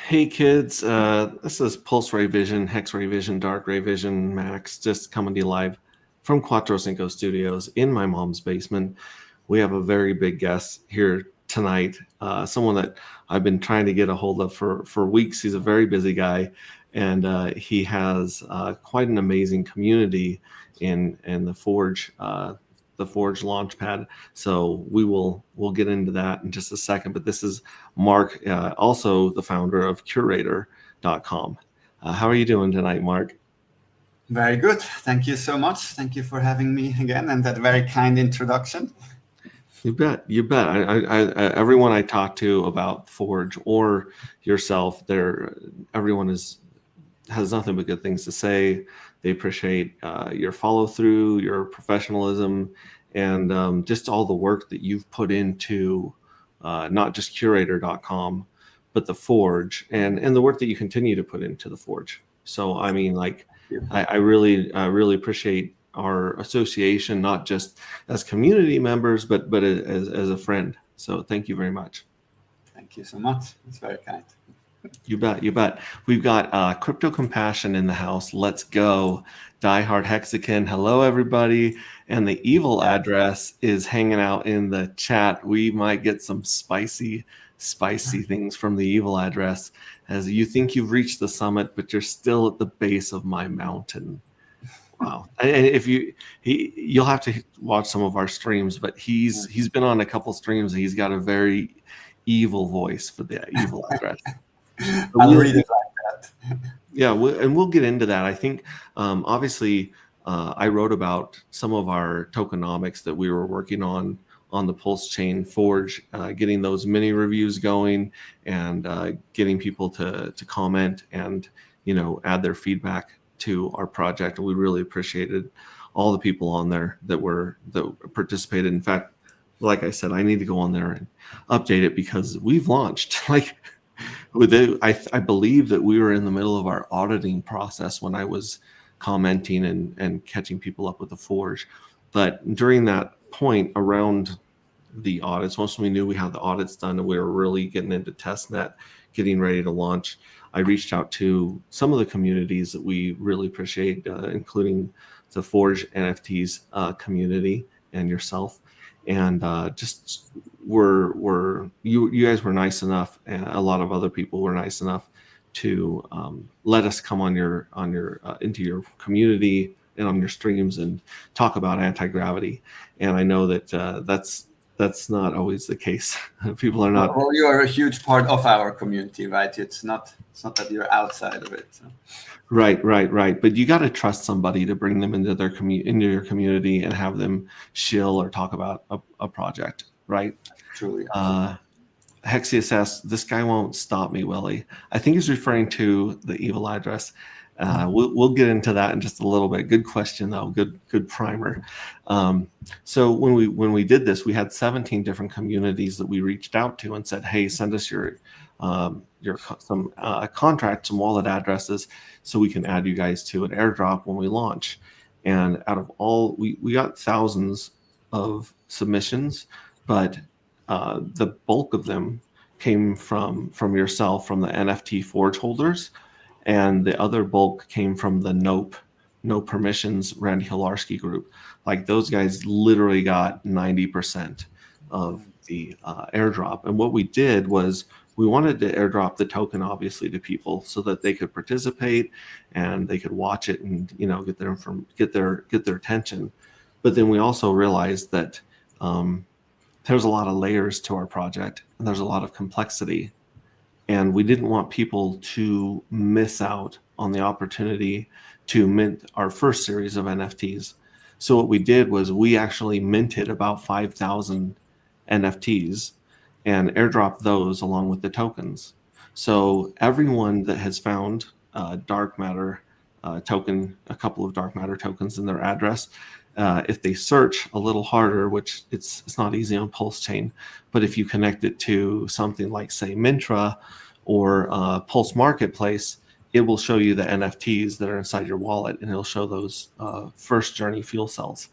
Hey kids, this is Pulse Ray Vision, Hex Ray Vision, Dark Ray Vision, Max, just coming to you live from Quattro Cinco Studios in my mom's basement. We have a very big guest here tonight, someone that I've been trying to get a hold of for weeks. He's a very busy guy, and he has quite an amazing community in the Forge Launchpad. So we'll get into that in just a second. But this is Marc, also the founder of Curator.com. How are you doing tonight, Marc? Very good. Thank you so much. Thank you for having me again and that very kind introduction. You bet. You bet. Everyone I talk to about Forge or yourself, everyone has nothing but good things to say. They appreciate your follow through, your professionalism, and just all the work that you've put into not just Curator.com, but the Forge, and the work that you continue to put into the Forge. So I mean, like, I really appreciate our association, not just as community members, but as a friend. So thank you very much. Thank you so much. It's very kind. You bet. You bet. We've got Crypto Compassion in the house. Let's go. Diehard Hexakin. Hello, everybody. And the evil address is hanging out in the chat. We might get some spicy things from the evil address, as you think you've reached the summit, but you're still at the base of my mountain. Wow. And you'll have to watch some of our streams, but he's been on a couple streams. And he's got a very evil voice for the evil address. I'll read it like that. Yeah, we'll get into that. I think, obviously, I wrote about some of our tokenomics that we were working on the Pulse Chain Forge, getting those mini reviews going, and getting people to comment and add their feedback to our project. We really appreciated all the people on there that participated. In fact, like I said, I need to go on there and update it because we've launched. Like, I believe that we were in the middle of our auditing process when I was commenting and catching people up with the Forge. But during that point around the audits, once we knew we had the audits done and we were really getting into testnet, getting ready to launch, I reached out to some of the communities that we really appreciate, including the Forge NFTs community and yourself. And just you guys were nice enough, and a lot of other people were nice enough to let us come on your into your community and on your streams and talk about anti-gravity. And I know that that's not always the case. People are not. Well, you are a huge part of our community, right? It's not that you're outside of it. So. Right. But you got to trust somebody to bring them into into your community and have them shill or talk about a project, right? Truly. Hexius asks, "This guy won't stop me, Willie." I think he's referring to the evil address. We'll get into that in just a little bit. Good question, though. Good primer. So when we did this, we had 17 different communities that we reached out to and said, "Hey, send us your some contracts, some wallet addresses, so we can add you guys to an airdrop when we launch." And out of all, we got thousands of submissions, but the bulk of them came from yourself, from the NFT Forge holders, and the other bulk came from the No Permissions Randy Hilarski group. Like, those guys literally got 90% of the airdrop. And what we did was we wanted to airdrop the token, obviously, to people so that they could participate and they could watch it and get their attention. But then we also realized that there's a lot of layers to our project and there's a lot of complexity, and we didn't want people to miss out on the opportunity to mint our first series of NFTs. So what we did was we actually minted about 5,000 NFTs and airdropped those along with the tokens. So everyone that has found dark matter token, a couple of dark matter tokens in their address, if they search a little harder, which it's not easy on Pulse Chain, but if you connect it to something like, say, Mintra or Pulse Marketplace, it will show you the NFTs that are inside your wallet, and it'll show those first journey fuel cells.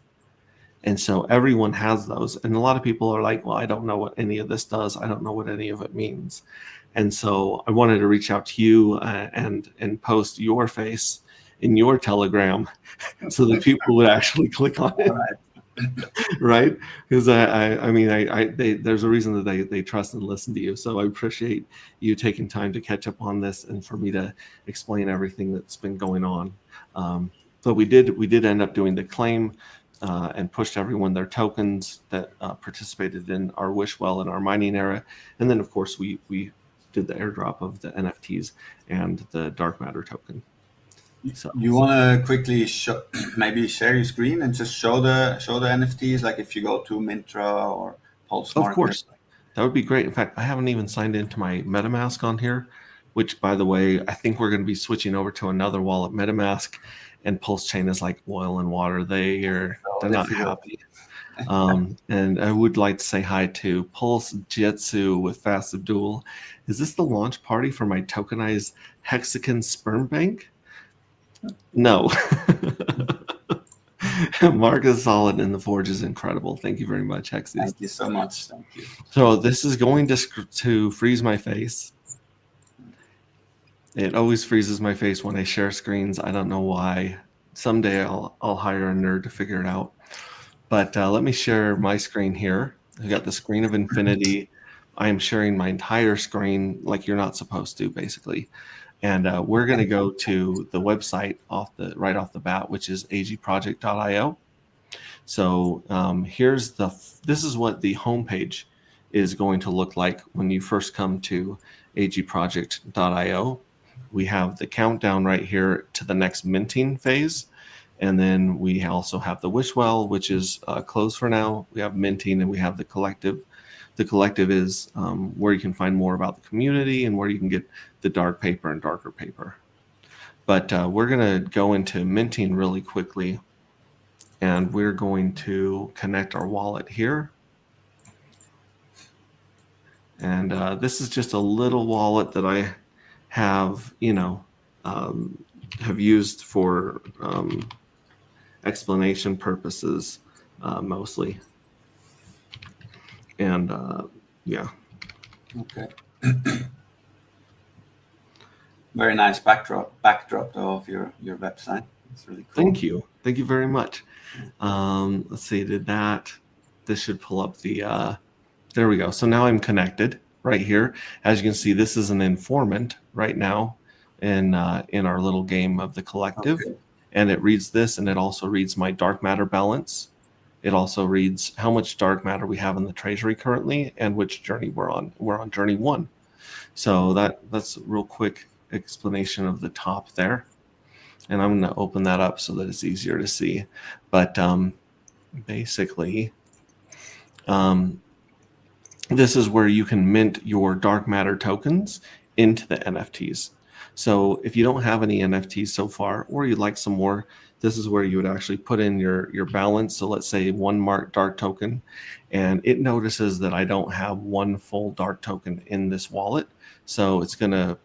And so everyone has those. And a lot of people are like, well, I don't know what any of this does. I don't know what any of it means. And so I wanted to reach out to you and post your face in your Telegram so that people would actually click on it. All right. Right? Because I mean, there's a reason that they trust and listen to you. So I appreciate you taking time to catch up on this and for me to explain everything that's been going on. So we did end up doing the claim and pushed everyone their tokens that participated in our wish well in our mining era, and then of course we did the airdrop of the NFTs and the dark matter token. So You want to quickly maybe share your screen and just show the NFTs, like if you go to Mintra or Pulse of Market. course, that would be great. In fact, I haven't even signed into my MetaMask on here, which, by the way, I think we're going to be switching over to another wallet. MetaMask and Pulse Chain is like oil and water. They're not happy. And I would like to say hi to Pulse Jetsu with Fast Abdul. Is this the launch party for my tokenized Hexagon sperm bank? No. Marc is solid and the forge is incredible. Thank you very much, Hexies. Thank you so much. Thank you. So this is going to freeze my face. It always freezes my face when I share screens. I don't know why. Someday I'll hire a nerd to figure it out. But let me share my screen here. I got the screen of infinity. I am sharing my entire screen like you're not supposed to, basically. And we're going to go to the website right off the bat, which is agproject.io. So this is what the homepage is going to look like when you first come to agproject.io. We have the countdown right here to the next minting phase. And then we also have the Wishwell, which is closed for now. We have minting and we have the collective. The collective is where you can find more about the community and where you can get the dark paper and darker paper. But we're going to go into minting really quickly. And we're going to connect our wallet here. And this is just a little wallet that I have, have used for explanation purposes mostly. And yeah. Okay. Very nice backdrop of your website. It's really cool. Thank you. Thank you very much. Let's see, this should pull up the, there we go. So now I'm connected right here. As you can see, this is an informant right now in our little game of the collective. Okay. And it reads this, and it also reads my dark matter balance. It also reads how much dark matter we have in the treasury currently and which journey we're on. We're on journey 1. So that's a real quick explanation of the top there. And I'm going to open that up so that it's easier to see. But basically, this is where you can mint your dark matter tokens into the NFTs. So if you don't have any NFTs so far, or you'd like some more, this is where you would actually put in your balance. So let's say 1 Marc dark token, and it notices that I don't have 1 full dark token in this wallet. So it's going to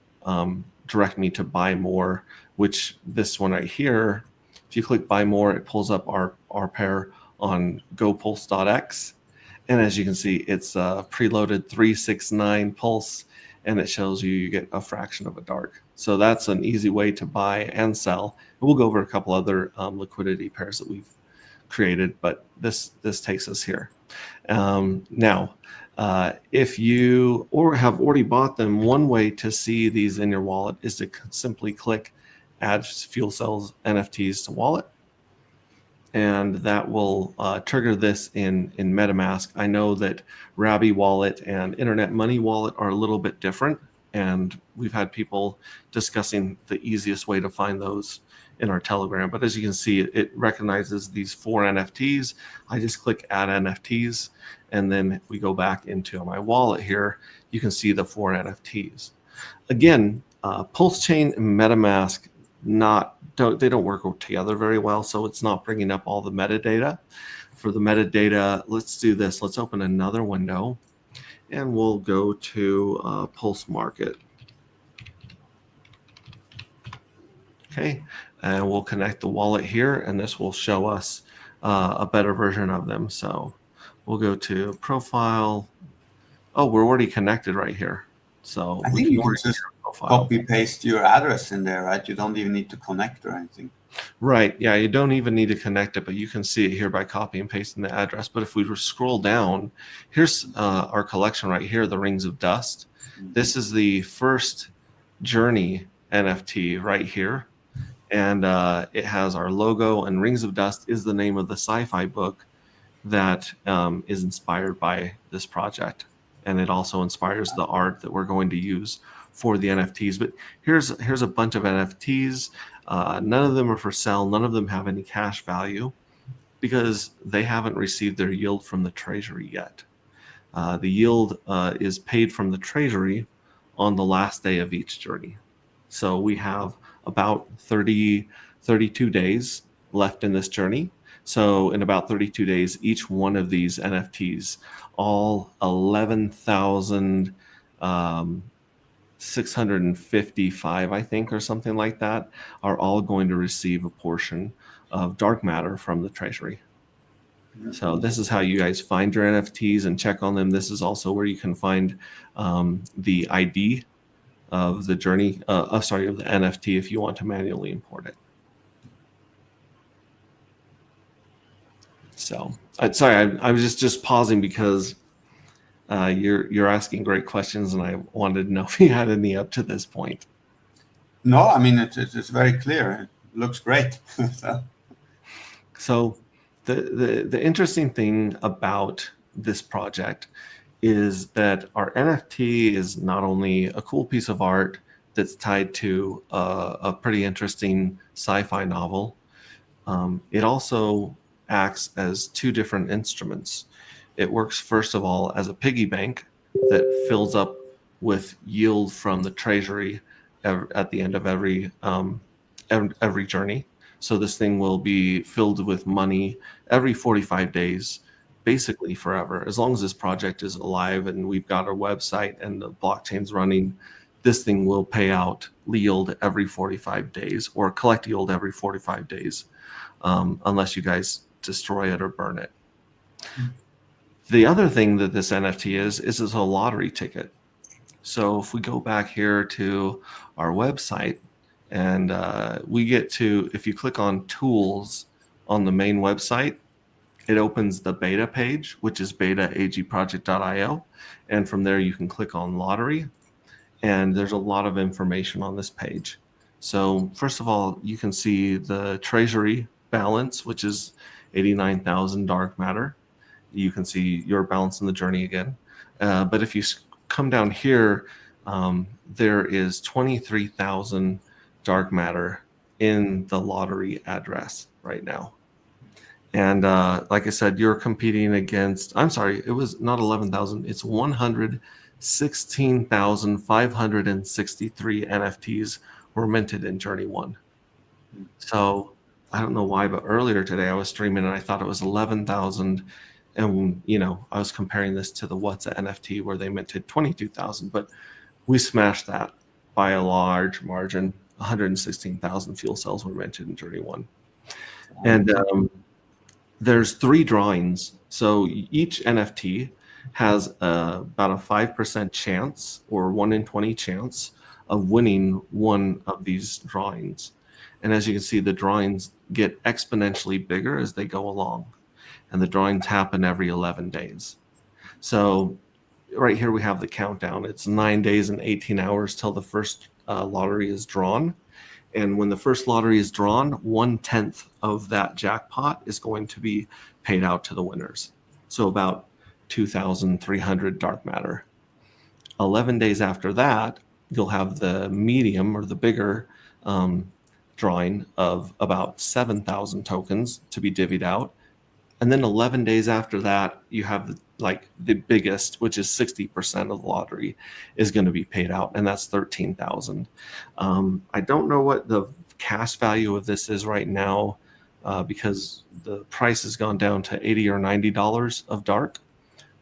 direct me to buy more, which this one right here, if you click buy more, it pulls up our pair on gopulse.x. And as you can see, it's preloaded 369 pulse, and it shows you get a fraction of a dark. So that's an easy way to buy and sell. And we'll go over a couple other liquidity pairs that we've created, but this takes us here. Now, if you have already bought them, one way to see these in your wallet is to simply click add fuel cells NFTs to wallet. And that will trigger this in MetaMask. I know that Rabby Wallet and Internet Money Wallet are a little bit different, and we've had people discussing the easiest way to find those in our Telegram. But as you can see, it recognizes these 4 NFTs. I just click add NFTs, and then if we go back into my wallet here, you can see the 4 NFTs. Again, Pulse Chain and MetaMask they don't work together very well, so it's not bringing up all the metadata. For the metadata, let's do this. Let's open another window, and we'll go to Pulse Market. Okay, and we'll connect the wallet here, and this will show us a better version of them. So we'll go to Profile. Oh, we're already connected right here. So I we think can you can create just your profile. copy paste your address in there, right? You don't even need to connect or anything. Right. Yeah, you don't even need to connect it, but you can see it here by copy and pasting the address. But if we scroll down, here's our collection right here, the Rings of Dust. This is the first Journey NFT right here. And it has our logo, and Rings of Dust is the name of the sci-fi book that is inspired by this project. And it also inspires the art that we're going to use for the NFTs. But here's a bunch of NFTs. None of them are for sale. None of them have any cash value because they haven't received their yield from the treasury yet. The yield is paid from the treasury on the last day of each journey. So we have about 32 days left in this journey. So in about 32 days, each one of these NFTs, all 11,655, I think, or something like that, are all going to receive a portion of dark matter from the treasury. So this is how you guys find your NFTs and check on them. This is also where you can find the ID of the journey, of the NFT if you want to manually import it. So, I was just pausing because you're asking great questions, and I wanted to know if you had any up to this point. No, I mean it's very clear. It looks great. So, the interesting thing about this project is that our NFT is not only a cool piece of art that's tied to a pretty interesting sci-fi novel. It also acts as two different instruments. It works, first of all, as a piggy bank that fills up with yield from the treasury at the end of every journey. So this thing will be filled with money every 45 days, basically forever. As long as this project is alive and we've got our website and the blockchain's running, this thing will pay out yield every 45 days or collect yield every 45 days. Unless you guys destroy it or burn it. The other thing that this NFT is it's a lottery ticket. So if we go back here to our website and we get to, if you click on tools on the main website, it opens the beta page, which is beta.agproject.io. And from there, you can click on lottery. And there's a lot of information on this page. So first of all, you can see the treasury balance, which is 89,000 dark matter. You can see your balance in the journey again. But if you come down here, there is 23,000 dark matter in the lottery address right now. And like I said, you're competing against, I'm sorry, it was not 11,000, it's 116,563 NFTs were minted in Journey 1. So I don't know why, but earlier today I was streaming and I thought it was 11,000. And, I was comparing this to the What's a NFT where they minted 22,000, but we smashed that by a large margin. 116,000 fuel cells were minted in Journey 1. And there's 3 drawings. So each NFT has about a 5% chance or 1 in 20 chance of winning one of these drawings. And as you can see, the drawings get exponentially bigger as they go along. And the drawings happen every 11 days. So right here we have the countdown. It's 9 days and 18 hours till the first lottery is drawn. And when the first lottery is drawn, 1/10 of that jackpot is going to be paid out to the winners. So about 2,300 dark matter. 11 days after that, you'll have the medium or the bigger drawing of about 7,000 tokens to be divvied out. And then 11 days after that, you have the biggest, which is 60% of the lottery, is going to be paid out, and that's 13,000. I don't know what the cash value of this is right now because the price has gone down to $80 or $90 of dark.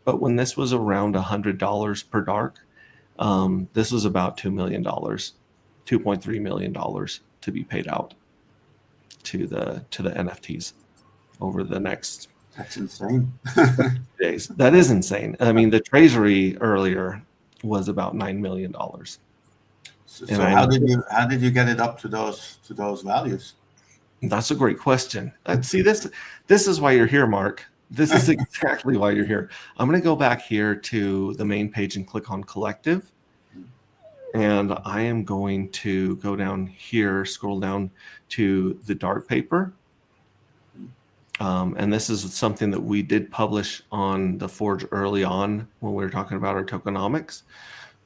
But when this was around $100 per dark, this was about $2 million, $2.3 million to be paid out to the NFTs over the next. That's insane. days. That is insane. I mean, the treasury earlier, was about $9 million. And So I'm how did you get it up to those values? That's a great question. See, this is why you're here, Mark. This is exactly why you're here. I'm going to go back here to the main page and click on collective. And I am going to go down here, scroll down to the dark paper. And this is something that we did publish on the Forge early on when we were talking about our tokenomics.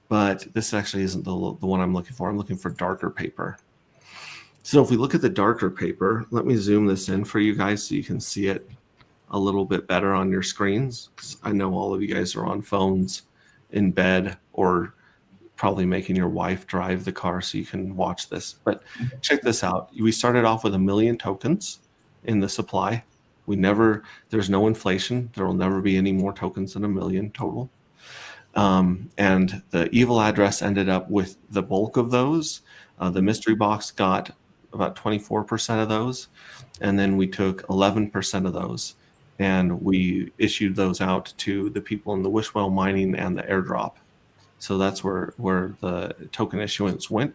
But this actually isn't the one I'm looking for. I'm looking for darker paper. So if we look at the darker paper, let me zoom this in for you guys so you can see it a little bit better on your screens. I know all of you guys are on phones in bed or probably making your wife drive the car so you can watch this. But check this out. We started off with 1 million tokens in the supply. There's no inflation. There will never be any more tokens than 1 million total. And the evil address ended up with the bulk of those. The mystery box got about 24% of those. And then we took 11% of those and we issued those out to the people in the Wishwell mining and the airdrop. So that's where the token issuance went.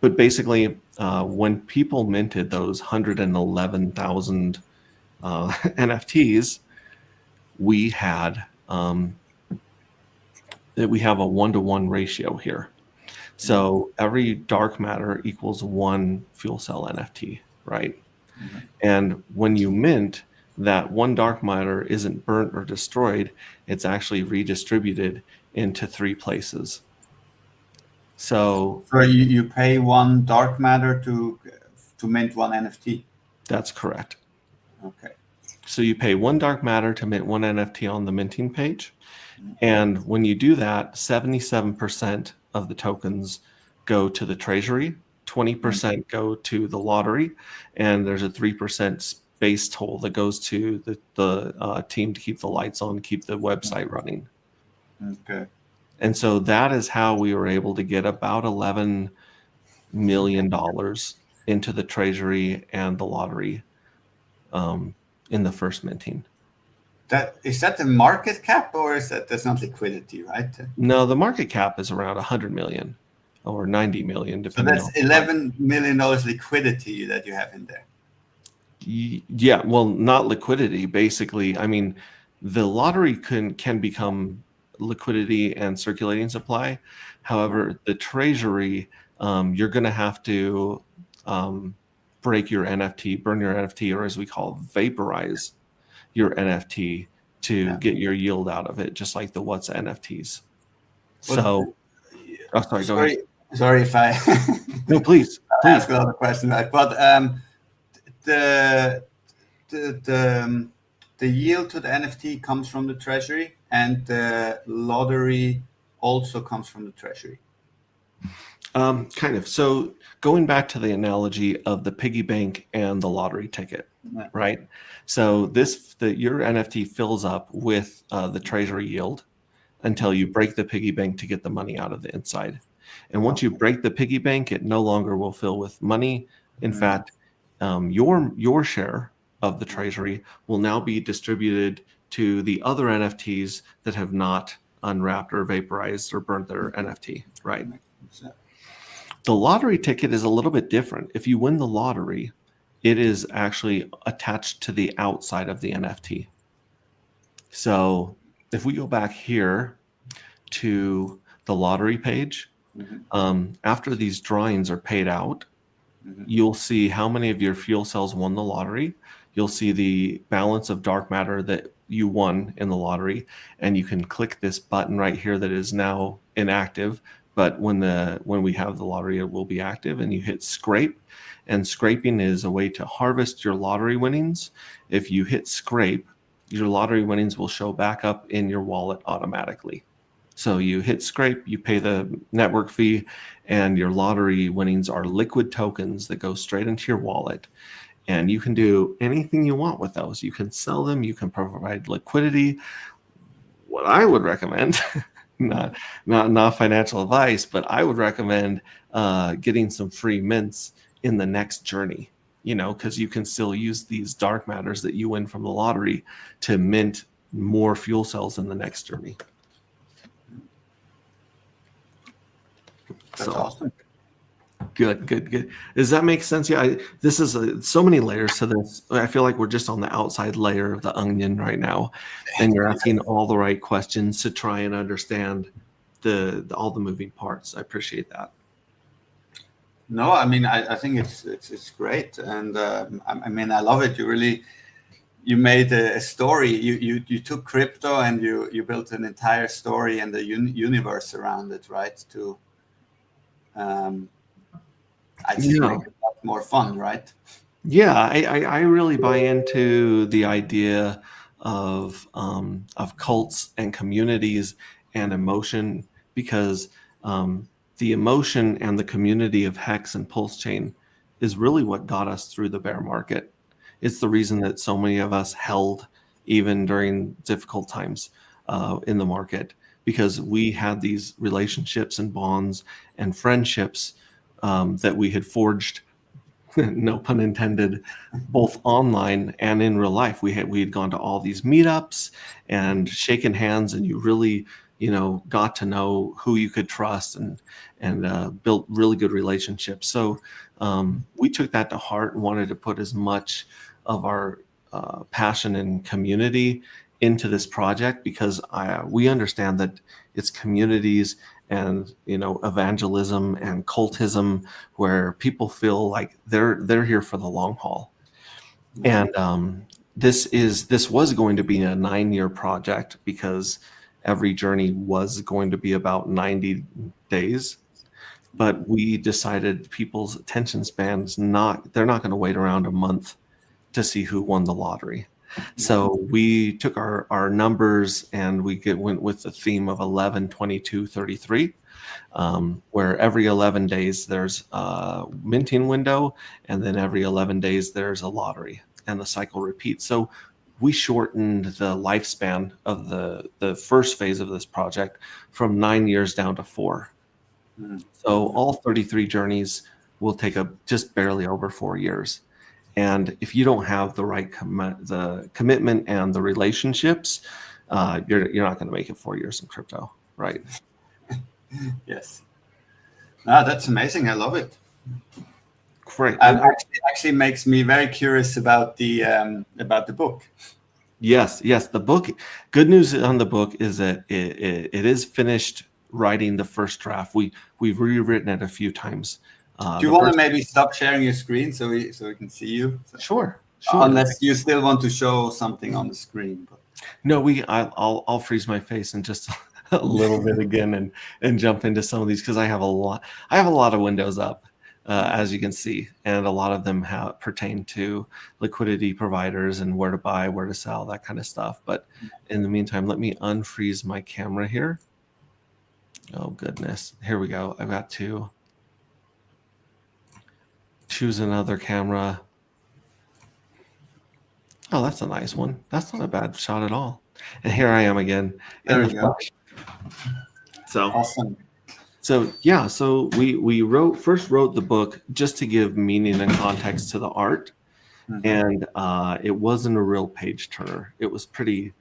But basically, when people minted those 111,000 NFTs, we had we have a 1-to-1 ratio here. So every dark matter equals 1 fuel cell NFT, right? Mm-hmm. And when you mint, that 1 dark matter isn't burnt or destroyed. It's actually redistributed into 3 places. So you pay 1 dark matter to mint 1 NFT. That's correct. Okay. So you pay 1 dark matter to mint 1 NFT on the minting page. And when you do that, 77% of the tokens go to the treasury, 20% go to the lottery, and there's a 3% space toll that goes to the team to keep the lights on, keep the website running. Okay. And so that is how we were able to get about $11 million into the treasury and the lottery in the first minting. Is that the market cap, or that's not liquidity, right? No, the market cap is around 100 million or 90 million, depending. So that's $11 million liquidity that you have in there. Yeah, well, not liquidity. Basically, I mean, the lottery can become liquidity and circulating supply. However, the treasury, you're going to have to break your NFT, burn your NFT, or as we call it, vaporize your NFT to get your yield out of it, just like the What's NFTs. So, go ahead. Sorry if I no, please ask another question. But the yield to the NFT comes from the treasury, and the lottery also comes from the treasury. Kind of. So going back to the analogy of the piggy bank and the lottery ticket, right? So your NFT fills up with the treasury yield until you break the piggy bank to get the money out of the inside. And once you break the piggy bank, it no longer will fill with money. In fact, your share of the treasury will now be distributed to the other NFTs that have not unwrapped or vaporized or burnt their NFT, right? The lottery ticket is a little bit different. If you win the lottery, it is actually attached to the outside of the NFT. So if we go back here to the lottery page, after these drawings are paid out, you'll see how many of your fuel cells won the lottery. You'll see the balance of dark matter that you won in the lottery, and you can click this button right here that is now inactive. But when we have the lottery, it will be active, and you hit scrape. And scraping is a way to harvest your lottery winnings. If you hit scrape, your lottery winnings will show back up in your wallet automatically. So you hit scrape, you pay the network fee, and your lottery winnings are liquid tokens that go straight into your wallet. And you can do anything you want with those. You can sell them, you can provide liquidity. What I would recommend, not financial advice, but I would recommend getting some free mints in the next journey, because you can still use these dark matters that you win from the lottery to mint more fuel cells in the next journey. That's So awesome. good. Does that make sense? Yeah, this is so many layers to this. I feel like we're just on the outside layer of the onion right now, and you're asking all the right questions to try and understand all the moving parts. I appreciate that. No, I mean, I think it's great, and I mean, I love it. You made a story. You took crypto and you built an entire story and the universe around it, right? To um, I just Yeah. make it a lot more fun, right? Yeah, I really buy into the idea of cults and communities and emotion because the emotion and the community of Hex and Pulse Chain is really what got us through the bear market. It's the reason that so many of us held even during difficult times in the market because we had these relationships and bonds and friendships that we had forged no pun intended, both online and in real life. We had gone to all these meetups and shaken hands, and you really, got to know who you could trust and built really good relationships. So we took that to heart and wanted to put as much of our passion and community into this project because we understand that it's communities and evangelism and cultism where people feel like they're here for the long haul. And this was going to be a 9-year project because every journey was going to be about 90 days. But we decided people's attention spans they're not going to wait around a month to see who won the lottery. So we took our numbers and went with the theme of 11, 22, 33. Where every 11 days there's a minting window, and then every 11 days there's a lottery, and the cycle repeats. So we shortened the lifespan of the first phase of this project from 9 years down to 4. So all 33 journeys will take just barely over 4 years. And if you don't have the right the commitment and the relationships, you're not going to make it 4 years in crypto, right? Yes. Ah, that's amazing. I love it. Great. Actually makes me very curious about the book. Yes. The book. Good news on the book is that it is finished writing the first draft. We've rewritten it a few times. Do you want to maybe stop sharing your screen so we can see you? Sure. Unless you still want to show something on the screen. But. No, I'll freeze my face in just a little bit again and jump into some of these because I have a lot of windows up. As you can see, and a lot of them pertain to liquidity providers and where to buy, where to sell, that kind of stuff. But in the meantime, let me unfreeze my camera here. Oh, goodness. Here we go. I've got to choose another camera. Oh, that's a nice one. That's not a bad shot at all. And here I am again in the flesh. So awesome. So yeah, so we first wrote the book just to give meaning and context to the art, and it wasn't a real page turner. It was pretty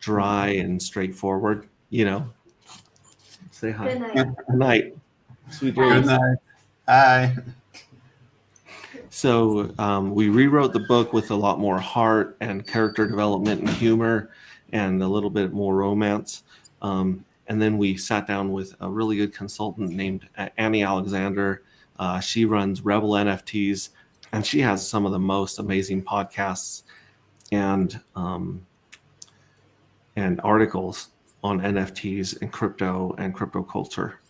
dry and straightforward. Say hi. Good night. Good night. Sweet dreams. Good night. Hi. So we rewrote the book with a lot more heart and character development and humor, and a little bit more romance. And then we sat down with a really good consultant named Annie Alexander. She runs Rebel NFTs, and she has some of the most amazing podcasts and articles on NFTs and crypto culture.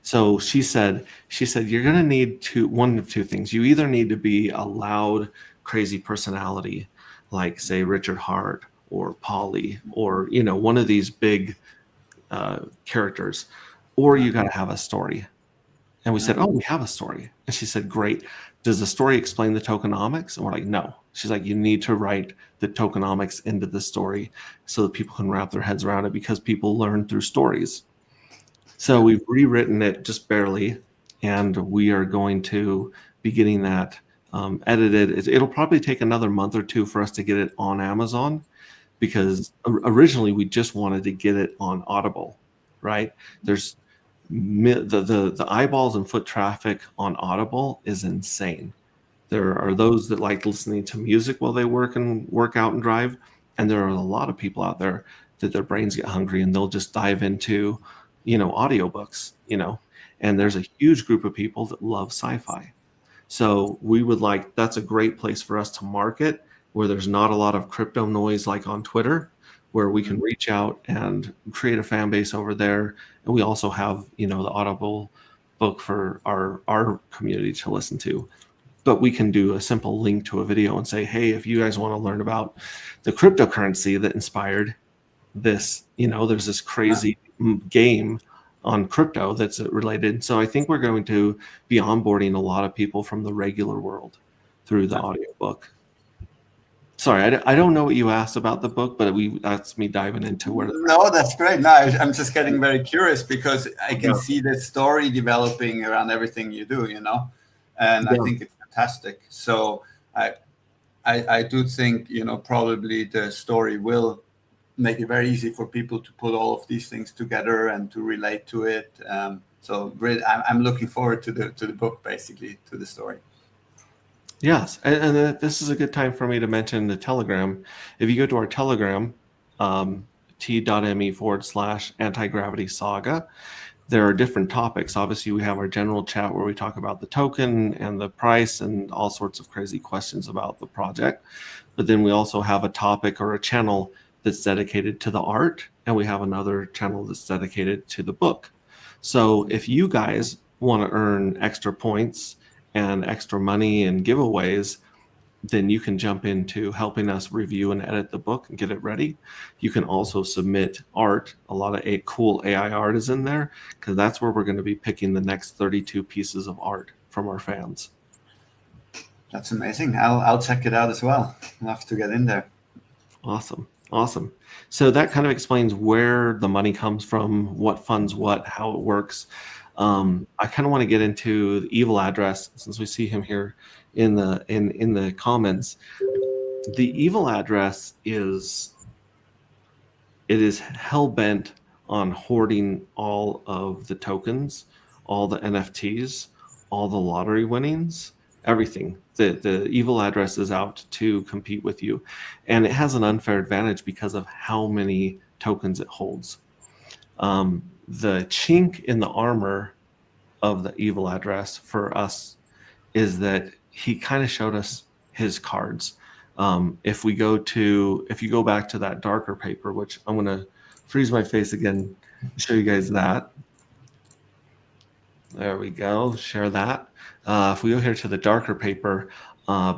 So she said you're going to need one of two things. You either need to be a loud, crazy personality, like say Richard Hart or Polly, or one of these big characters, or you got to have a story. And we said, oh, we have a story. And she said, great. Does the story explain the tokenomics? And we're like, no. She's like, you need to write the tokenomics into the story so that people can wrap their heads around it, because people learn through stories. So we've rewritten it just barely, and we are going to be getting that edited. It'll probably take another month or two for us to get it on Amazon, because originally we just wanted to get it on Audible, right? There's The eyeballs and foot traffic on Audible is insane. There are those that like listening to music while they work out and drive, and there are a lot of people out there that their brains get hungry and they'll just dive into, audiobooks, and there's a huge group of people that love sci-fi. So that's a great place for us to market, where there's not a lot of crypto noise like on Twitter, where we can reach out and create a fan base over there. And we also have, the Audible book for our community to listen to. But we can do a simple link to a video and say, hey, if you guys want to learn about the cryptocurrency that inspired this, there's this crazy game on crypto that's related. So I think we're going to be onboarding a lot of people from the regular world through the audiobook. Sorry, I don't know what you asked about the book, but that's me diving into where. No, that's great. No, I'm just getting very curious because I can see the story developing around everything you do, and I think it's fantastic. So I do think, probably the story will make it very easy for people to put all of these things together and to relate to it. So really, I'm looking forward to the book, basically, to the story. Yes, and this is a good time for me to mention the Telegram. If you go to our Telegram, t.me/anti-gravity saga, there are different topics. Obviously, we have our general chat where we talk about the token and the price and all sorts of crazy questions about the project. But then we also have a topic or a channel that's dedicated to the art, and we have another channel that's dedicated to the book. So if you guys want to earn extra points and extra money and giveaways, then you can jump into helping us review and edit the book and get it ready. You can also submit art. A lot of cool AI art is in there, because that's where we're going to be picking the next 32 pieces of art from our fans. That's amazing. I'll check it out as well. I'll have to get in there. Awesome. So that kind of explains where the money comes from, what funds what, how it works. I kind of want to get into the evil address, since we see him here in the comments. The evil address is hell-bent on hoarding all of the tokens, all the NFTs, all the lottery winnings, everything. The evil address is out to compete with you, and it has an unfair advantage because of how many tokens it holds. The chink in the armor of the evil address for us is that he kind of showed us his cards. If you go back to that darker paper, which I'm going to freeze my face again, show you guys that. There we go. Share that. If we go here to the darker paper,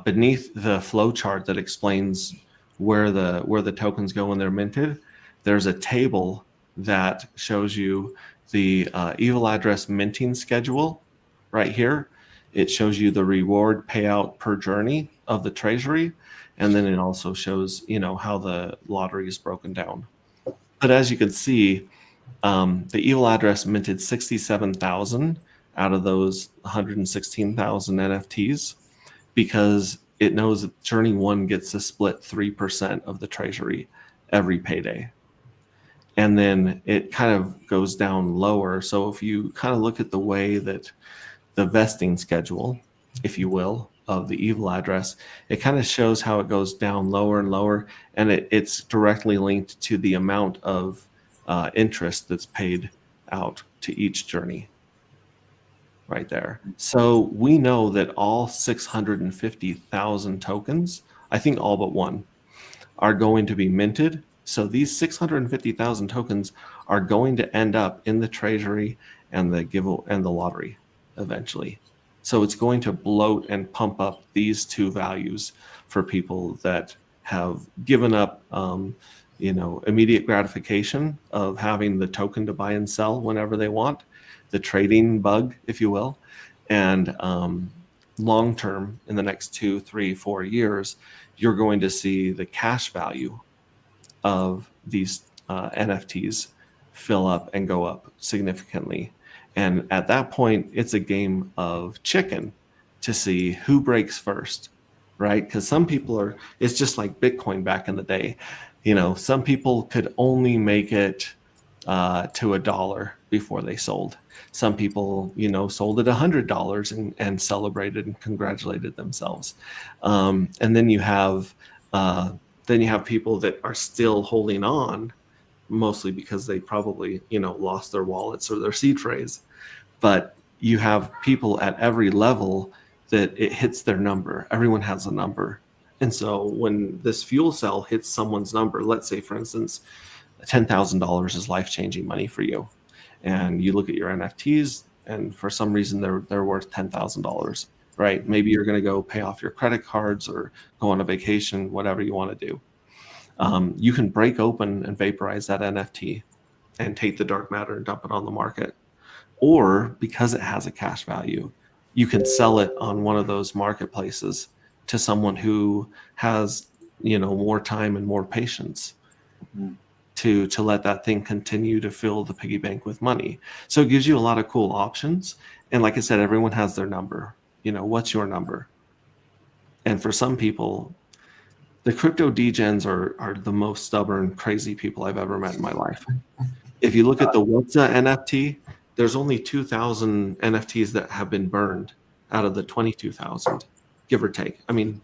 beneath the flow chart that explains where the tokens go when they're minted, there's a table that shows you the evil address minting schedule right here. It shows you the reward payout per journey of the treasury, and then it also shows how the lottery is broken down. But as you can see, the evil address minted 67,000 out of those 116,000 NFTs, because it knows that journey 1 gets to split 3% of the treasury every payday. And then it kind of goes down lower. So if you kind of look at the way that the vesting schedule, if you will, of the evil address, it kind of shows how it goes down lower and lower, and it's directly linked to the amount of interest that's paid out to each journey right there. So we know that all 650,000 tokens, I think all but one, are going to be minted. So these 650,000 tokens are going to end up in the treasury and the lottery eventually. So it's going to bloat and pump up these two values for people that have given up, immediate gratification of having the token to buy and sell whenever they want, the trading bug, if you will, and long term, in the next 2, 3, 4 years, you're going to see the cash value of these NFTs fill up and go up significantly. And at that point, it's a game of chicken to see who breaks first, right? Because some people it's just like Bitcoin back in the day. Some people could only make it to $1 before they sold. Some people, sold at $100 and celebrated and congratulated themselves. And then you have people that are still holding on, mostly because they probably, lost their wallets or their seed phrase. But you have people at every level that it hits their number. Everyone has a number. And so when this fuel cell hits someone's number, let's say, for instance, $10,000 is life-changing money for you. And you look at your NFTs, and for some reason they're worth $10,000, right? Maybe you're going to go pay off your credit cards or go on a vacation, whatever you want to do. You can break open and vaporize that NFT and take the dark matter and dump it on the market. Or because it has a cash value, you can sell it on one of those marketplaces to someone who has, more time and more patience to let that thing continue to fill the piggy bank with money. So it gives you a lot of cool options. And like I said, everyone has their number. What's your number? And for some people, the crypto degens are the most stubborn, crazy people I've ever met in my life. If you look at the What's NFT, there's only 2,000 NFTs that have been burned out of the 22,000, give or take. I mean,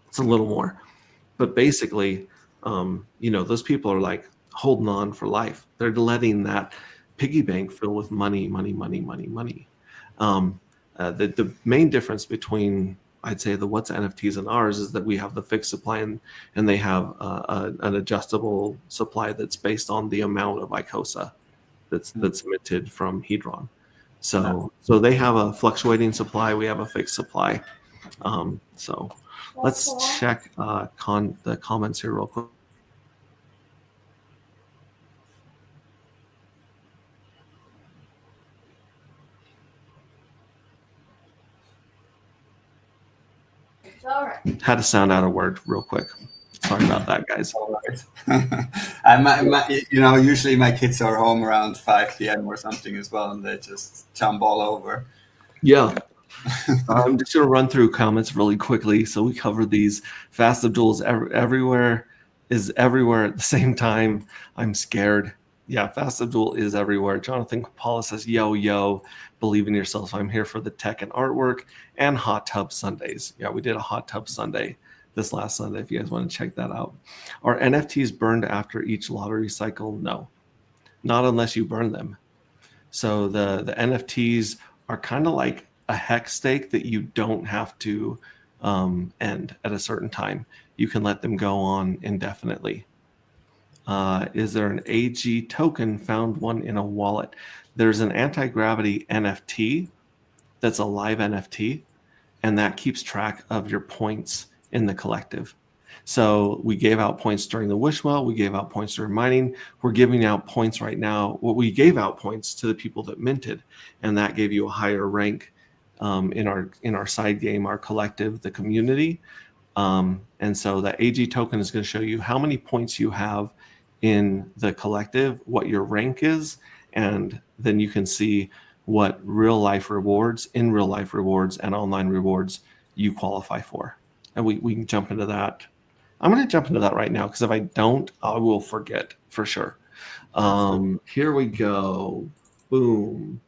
it's a little more. But basically, those people are like holding on for life. They're letting that piggy bank fill with money, money, money, money, money. The main difference between, I'd say, the What's NFTs and ours is that we have the fixed supply and they have an adjustable supply that's based on the amount of ICOSA that's minted from Hedron. So they have a fluctuating supply. We have a fixed supply. So let's check the comments here real quick. All right. Had to sound out of word real quick. Sorry about that, guys. All right. Usually my kids are home around 5 p.m. or something as well, and they just jump all over. Yeah. I'm just going to run through comments really quickly. So we covered these. Fast Abdul's everywhere is everywhere at the same time. I'm scared. Yeah, Fast Abdul is everywhere. Jonathan Paula says, yo, believe in yourself. I'm here for the tech and artwork and hot tub Sundays. Yeah, we did a hot tub Sunday this last Sunday, if you guys want to check that out. Are NFTs burned after each lottery cycle? No, not unless you burn them. So the NFTs are kind of like a hex stake that you don't have to end at a certain time. You can let them go on indefinitely. Is there an AG token? Found one in a wallet. There's an anti-gravity NFT that's a live NFT, and that keeps track of your points in the collective. So we gave out points during the wish well. We gave out points during mining. We're giving out points right now. Well, we gave out points to the people that minted, and that gave you a higher rank in our side game, our collective, the community. And so that AG token is going to show you how many points you have in the collective, what your rank is, and then you can see what real life rewards and online rewards you qualify for. And we can jump into that. I'm going to jump into that right now, because if I don't, I will forget for sure. Here we go. Boom.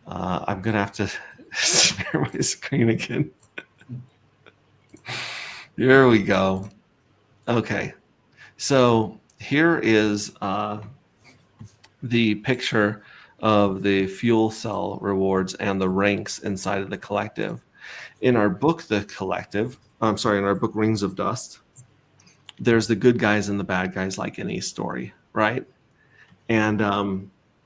I'm going to have to share my screen again. Here we go. Okay. So here is the picture of the fuel cell rewards and the ranks inside of the collective. In our book, in our book, Rings of Dust, there's the good guys and the bad guys, like any story, right? And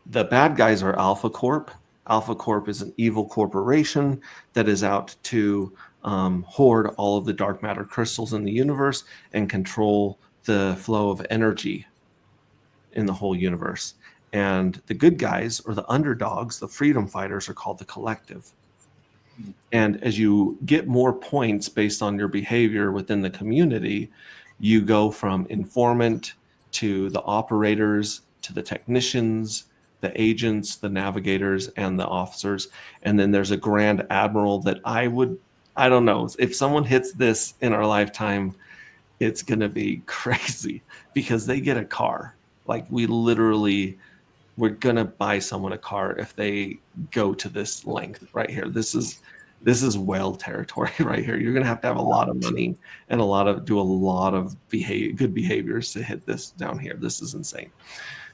the bad guys are Alpha Corp. Alpha Corp is an evil corporation that is out to hoard all of the dark matter crystals in the universe and control the flow of energy in the whole universe. And the good guys, or the underdogs, the freedom fighters, are called the collective. And as you get more points based on your behavior within the community, you go from informant to the operators to the technicians, the agents, the navigators, and the officers. And then there's a grand admiral that I don't know, if someone hits this in our lifetime, it's going to be crazy, because they get a car. Like, we literally we're gonna buy someone a car if they go to this length right here. This is whale territory right here. You're gonna have to have a lot of money and do a lot of good behaviors to hit this down here. This is insane.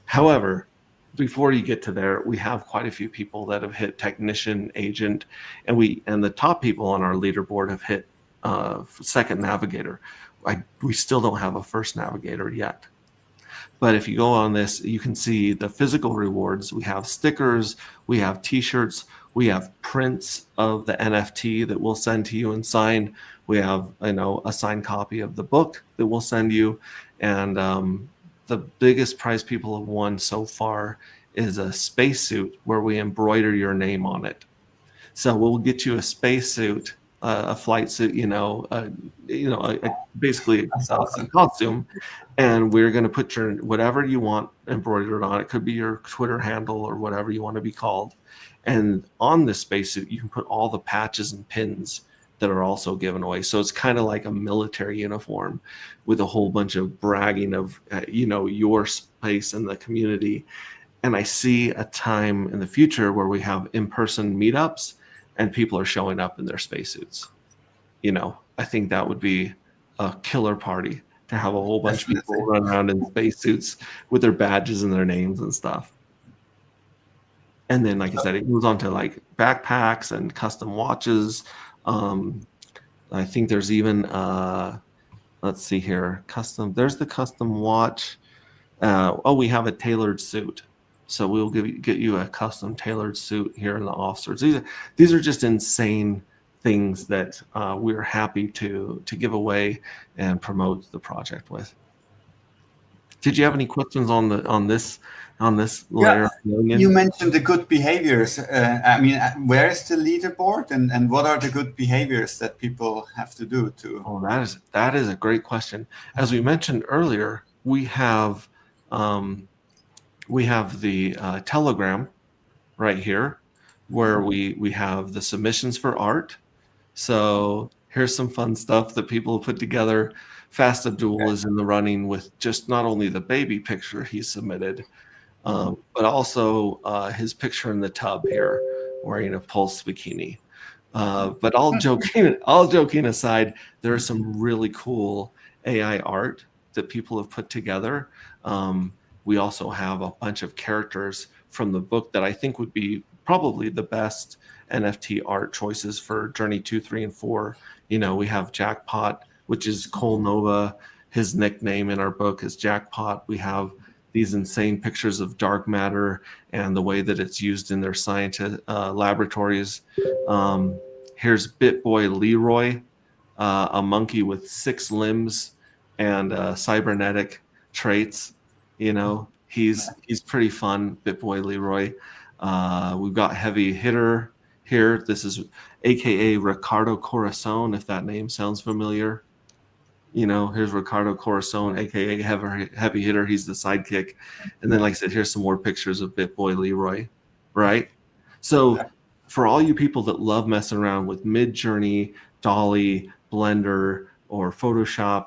However, before you get to there, we have quite a few people that have hit technician, agent, and the top people on our leaderboard have hit second navigator. We still don't have a first navigator yet. But if you go on this, you can see the physical rewards. We have stickers, we have t-shirts, we have prints of the NFT that we'll send to you and sign. We have, a signed copy of the book that we'll send you. And the biggest prize people have won so far is a spacesuit where we embroider your name on it. So we'll get you a spacesuit, a flight suit, basically a costume, and we're going to put your whatever you want embroidered on. It could be your Twitter handle or whatever you want to be called. And on this spacesuit, you can put all the patches and pins that are also given away. So it's kind of like a military uniform with a whole bunch of bragging of, your space in the community. And I see a time in the future where we have in-person meetups and people are showing up in their spacesuits. I think that would be a killer party to have a whole bunch of people run around in spacesuits with their badges and their names and stuff. And then, like I said, it moves on to like backpacks and custom watches. I think there's even, let's see here, there's the custom watch. We have a tailored suit. So we'll get you a custom tailored suit here in the officers. These are just insane things that we're happy to give away and promote the project with. Did you have any questions on this layer? You mentioned the good behaviors. Where is the leaderboard, and what are the good behaviors that people have to do to? Oh, that is a great question. As we mentioned earlier, we have the Telegram right here, where we have the submissions for art. So here's some fun stuff that people have put together. Fast Abdul is in the running with just not only the baby picture he submitted, but also his picture in the tub here wearing a Pulse bikini. But all joking aside, there is some really cool AI art that people have put together. We also have a bunch of characters from the book that I think would be probably the best NFT art choices for Journey 2, 3, and 4. We have Jackpot, which is Cole Nova. His nickname in our book is Jackpot. We have these insane pictures of dark matter and the way that it's used in their scientific laboratories. Here's BitBoy Leroy, a monkey with 6 limbs and cybernetic traits. He's pretty fun, BitBoy Leroy. We've got Heavy Hitter here. This is AKA Ricardo Corazon, if that name sounds familiar. Here's Ricardo Corazon, AKA Heavy Hitter. He's the sidekick. And then, like I said, here's some more pictures of BitBoy Leroy, right? So for all you people that love messing around with Midjourney, Dolly, Blender, or Photoshop,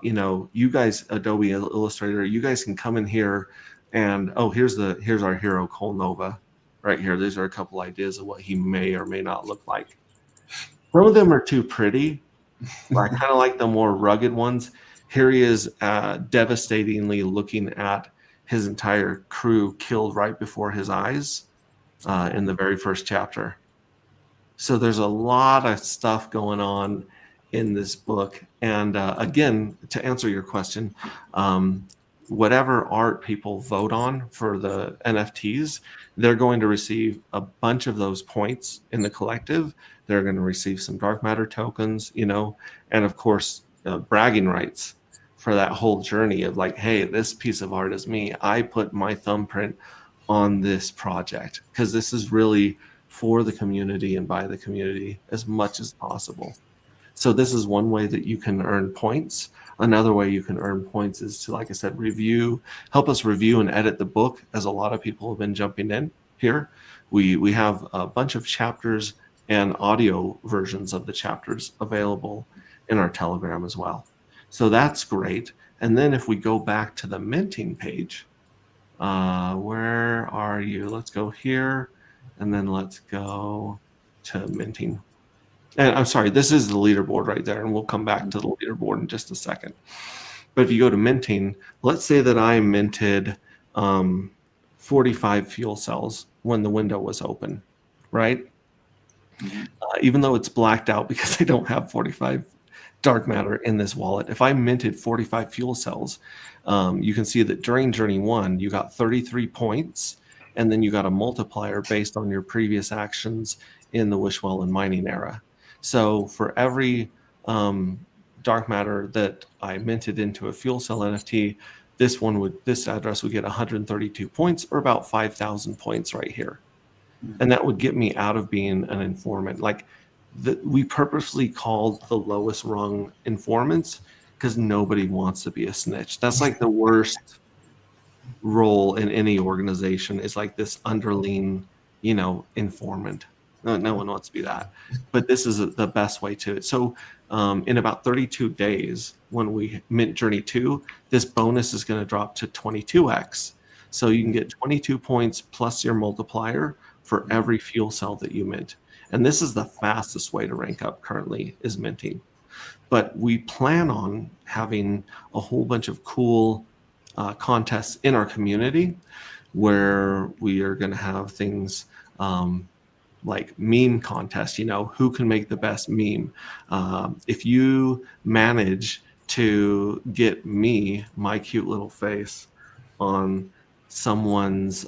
you guys, Adobe Illustrator, you guys can come in here and, here's our hero, Cole Nova, right here. These are a couple ideas of what he may or may not look like. Some of them are too pretty. I kind of like the more rugged ones. Here he is devastatingly looking at his entire crew killed right before his eyes in the very first chapter. So there's a lot of stuff going on in this book. And again, to answer your question, whatever art people vote on for the NFTs, they're going to receive a bunch of those points in the collective. They're going to receive some dark matter tokens, and of course, bragging rights for that whole journey of like, hey, this piece of art is me. I put my thumbprint on this project because this is really for the community and by the community as much as possible. So this is one way that you can earn points. Another way you can earn points is to, like I said, help us review and edit the book, as a lot of people have been jumping in here. We have a bunch of chapters and audio versions of the chapters available in our Telegram as well. So that's great. And then if we go back to the minting page, Where are you? Let's go here, and then let's go to minting. And I'm sorry, this is the leaderboard right there, and we'll come back to the leaderboard in just a second. But if you go to minting, let's say that I minted 45 fuel cells when the window was open, right? Even though it's blacked out because I don't have 45 dark matter in this wallet, if I minted 45 fuel cells, you can see that during Journey 1, you got 33 points, and then you got a multiplier based on your previous actions in the Wishwell and mining era. So for every dark matter that I minted into a fuel cell NFT, this address would get 132 points, or about 5,000 points right here. And that would get me out of being an informant. Like, we purposely called the lowest rung informants because nobody wants to be a snitch. That's like the worst role in any organization, is like this underling, informant. No one wants to be that. But this is the best way to it. So in about 32 days, when we mint Journey 2, this bonus is going to drop to 22x. So you can get 22 points plus your multiplier for every fuel cell that you mint. And this is the fastest way to rank up currently, is minting. But we plan on having a whole bunch of cool contests in our community where we are going to have things like meme contests, who can make the best meme. If you manage to get my cute little face on someone's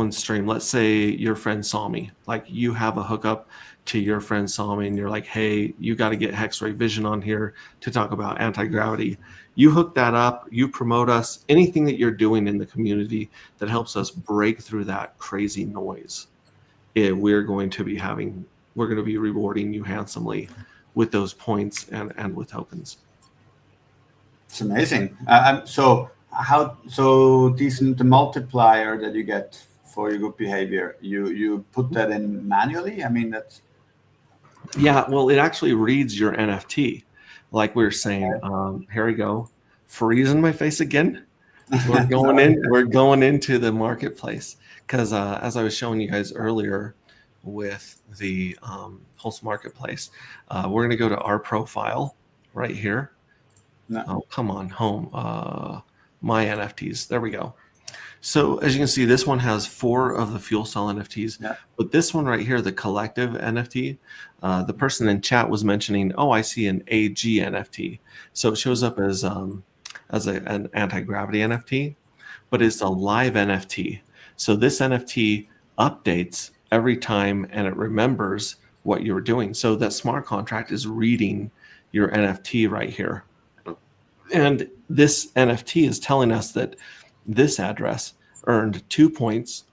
stream, let's say your friend saw me, like you have a hookup to your friend saw me and you're like, hey, you got to get Hexray Vision on here to talk about anti-gravity. You hook that up, you promote us, anything that you're doing in the community that helps us break through that crazy noise, we're going to be rewarding you handsomely with those points and with tokens. It's amazing. So the multiplier that you get for your good behavior, you put that in manually? I mean, that's... Yeah, well, it actually reads your NFT. Like we were saying, here we go. Freezing my face again. We're going into the marketplace, because as I was showing you guys earlier with the Pulse Marketplace, we're going to go to our profile right here. No. Oh, come on, home. My NFTs. There we go. So as you can see, this one has 4 of the fuel cell NFTs, but this one right here, the collective NFT, the person in chat was mentioning, oh, I see an AG NFT. So it shows up as an anti-gravity NFT, but it's a live NFT. So this NFT updates every time, and it remembers what you were doing. So that smart contract is reading your NFT right here. And this NFT is telling us that this address earned 2 points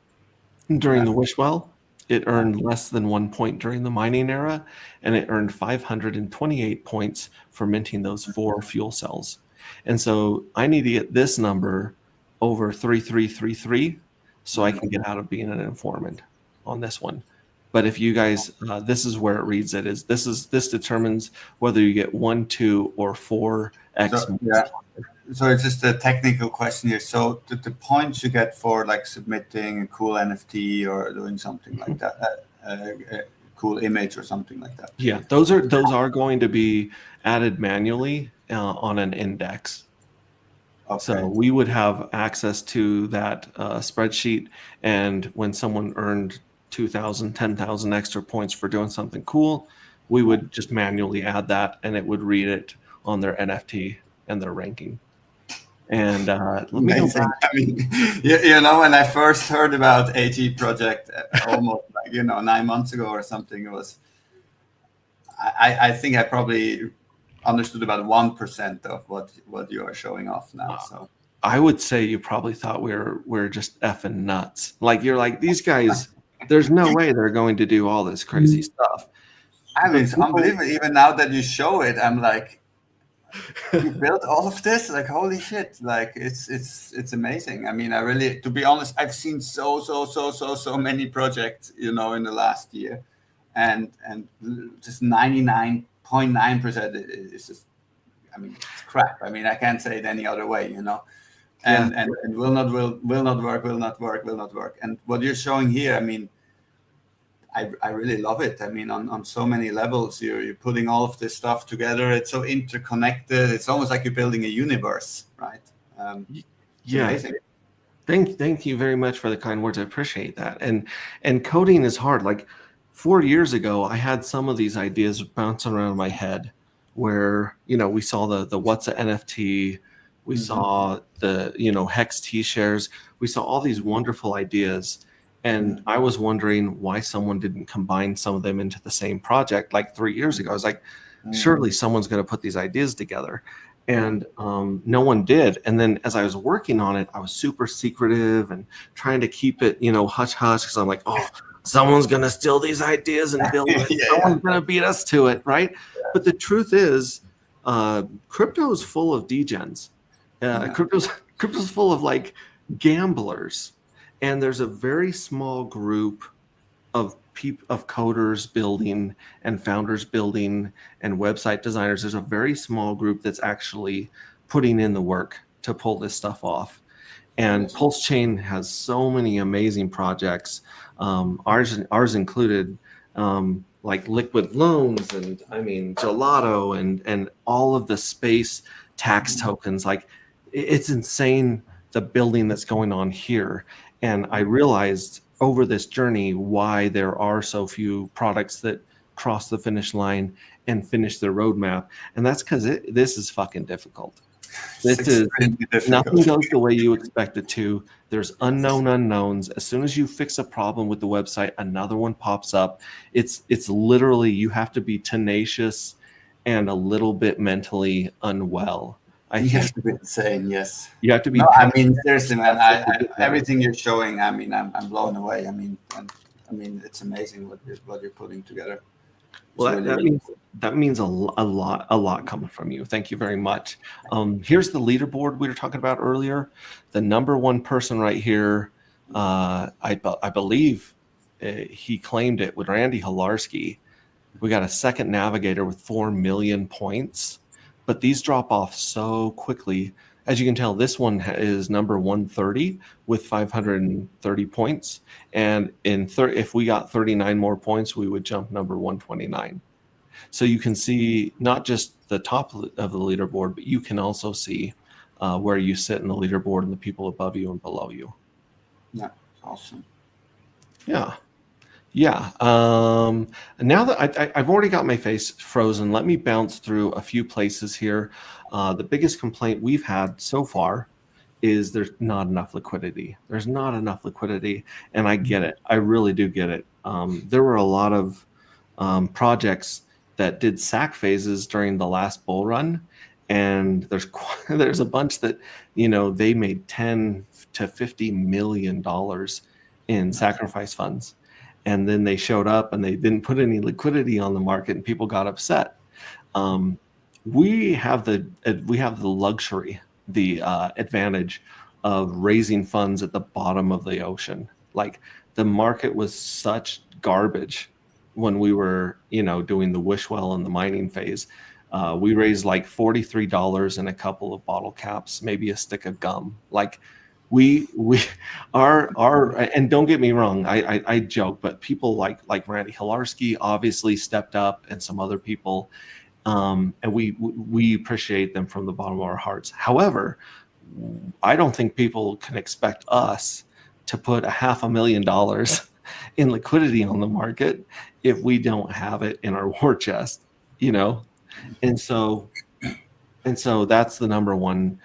during the Wishwell. It earned less than 1 point during the mining era, and it earned 528 points for minting those 4 fuel cells. And so I need to get this number over 3333 so I can get out of being an informant on this one. But if you guys, this is where it reads it, is this determines whether you get 1, 2, or 4x. So it's just a technical question here. So the points you get for like submitting a cool NFT or doing something like that, a cool image or something like that. Yeah, those are going to be added manually on an index. Okay. So we would have access to that spreadsheet, and when someone earned 2,000, 10,000 extra points for doing something cool, we would just manually add that, and it would read it on their NFT and their ranking. And let me go back. I mean, when I first heard about AG project almost 9 months ago or something, it was, I think I probably understood about 1% of what you are showing off now. So I would say you probably thought we're just effing nuts. Like, you're like, these guys, there's no way they're going to do all this crazy stuff. I mean, it's unbelievable. Even now that you show it, I'm like, you built all of this? Like, holy shit. Like, it's amazing. I mean, I really, to be honest, I've seen so many projects, in the last year, and just 99.9% is just, I mean, it's crap. I mean, I can't say it any other way, and will not work. And what you're showing here, I mean, I really love it. I mean, on so many levels, you're putting all of this stuff together. It's so interconnected. It's almost like you're building a universe, right? It's amazing. Thank you very much for the kind words. I appreciate that. And coding is hard. Like 4 years ago, I had some of these ideas bouncing around in my head where, we saw the what's a NFT, we saw the, Hex T-shares, we saw all these wonderful ideas. And I was wondering why someone didn't combine some of them into the same project like 3 years ago. I was like, surely someone's going to put these ideas together. And no one did. And then as I was working on it, I was super secretive and trying to keep it, hush hush, because I'm like, oh, someone's going to steal these ideas and build it. Someone's going to beat us to it, right? But the truth is, crypto is full of degens. Crypto's full of like gamblers. And there's a very small group of coders building and founders building and website designers. There's a very small group that's actually putting in the work to pull this stuff off. And Pulse Chain has so many amazing projects, ours included, like Liquid Loans and Gelato and all of the space tax tokens. Like it's insane the building that's going on here. And I realized over this journey why there are so few products that cross the finish line and finish their roadmap. And that's because this is fucking difficult. Nothing goes the way you expect it to. There's unknown unknowns. As soon as you fix a problem with the website, another one pops up. It's literally, you have to be tenacious and a little bit mentally unwell. You have to be insane, yes. You have to be. No, I mean, seriously, man. Everything you're showing, I mean, I'm blown away. I mean, it's amazing what you're putting together. Well, that means a lot coming from you. Thank you very much. Here's the leaderboard we were talking about earlier. The number one person right here, I believe he claimed it with Randy Hilarski. We got a second navigator with 4 million points. But these drop off so quickly. As you can tell, this one is number 130 with 530 points. And if we got 39 more points, we would jump number 129. So you can see not just the top of the leaderboard, but you can also see where you sit in the leaderboard and the people above you and below you. Yeah, awesome. Yeah. Now that I've already got my face frozen, let me bounce through a few places here. The biggest complaint we've had so far is there's not enough liquidity. There's not enough liquidity, and I get it. I really do get it. There were a lot of projects that did sack phases during the last bull run, and there's a bunch that they made $10 to $50 million in sacrifice funds. And then they showed up and they didn't put any liquidity on the market, and people got upset. We have the luxury, the advantage of raising funds at the bottom of the ocean. Like the market was such garbage when we were, doing the wish well and the mining phase. We raised like $43 and a couple of bottle caps, maybe a stick of gum. Like we are, and don't get me wrong, I joke, but people like Randy Hilarski obviously stepped up, and some other people, and we appreciate them from the bottom of our hearts. However, I don't think people can expect us to put $500,000 in liquidity on the market if we don't have it in our war chest, and so that's the number one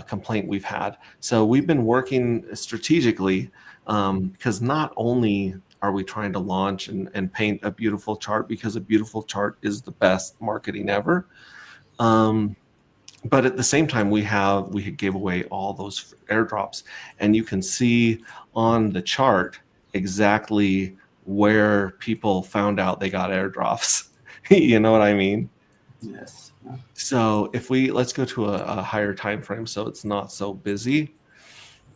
complaint we've had. So we've been working strategically, because not only are we trying to launch and paint a beautiful chart, because a beautiful chart is the best marketing ever, but at the same time we gave away all those airdrops, and you can see on the chart exactly where people found out they got airdrops. You know what I mean? Yes. So let's go to a higher time frame so it's not so busy.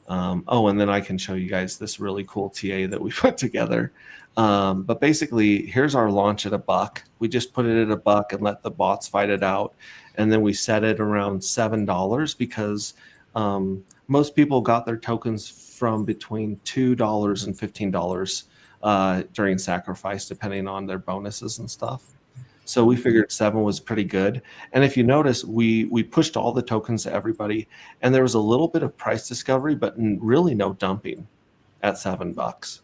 And then I can show you guys this really cool TA that we put together. But basically, here's our launch at $1. We just put it at $1 and let the bots fight it out. And then we set it around $7 because Most people got their tokens from between $2 and $15 during sacrifice, depending on their bonuses and stuff. So we figured 7 was pretty good. And if you notice, we pushed all the tokens to everybody, and there was a little bit of price discovery, but really no dumping at $7.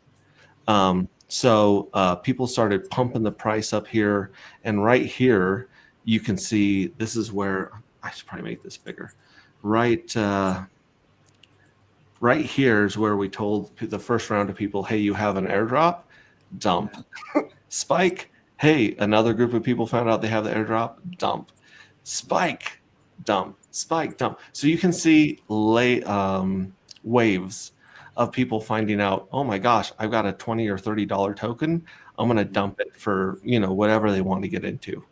So people started pumping the price up here, and right here you can see this is where I should probably make this bigger. Right here is where we told the first round of people, hey, you have an airdrop, dump. Spike, hey, another group of people found out they have the airdrop, dump. Spike, dump. Spike, dump. So you can see waves of people finding out, oh my gosh, I've got a $20 or $30 token. I'm going to dump it for, whatever they want to get into.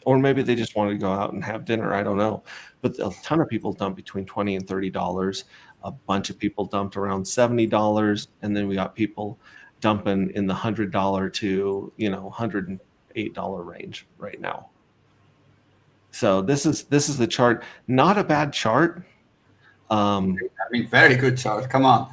Or maybe they just want to go out and have dinner. I don't know. But a ton of people dump between $20 and $30. A bunch of people dumped around $70. And then we got people dumping in the $100 to, $108 range right now. So this is the chart. Not a bad chart. Very good chart. Come on.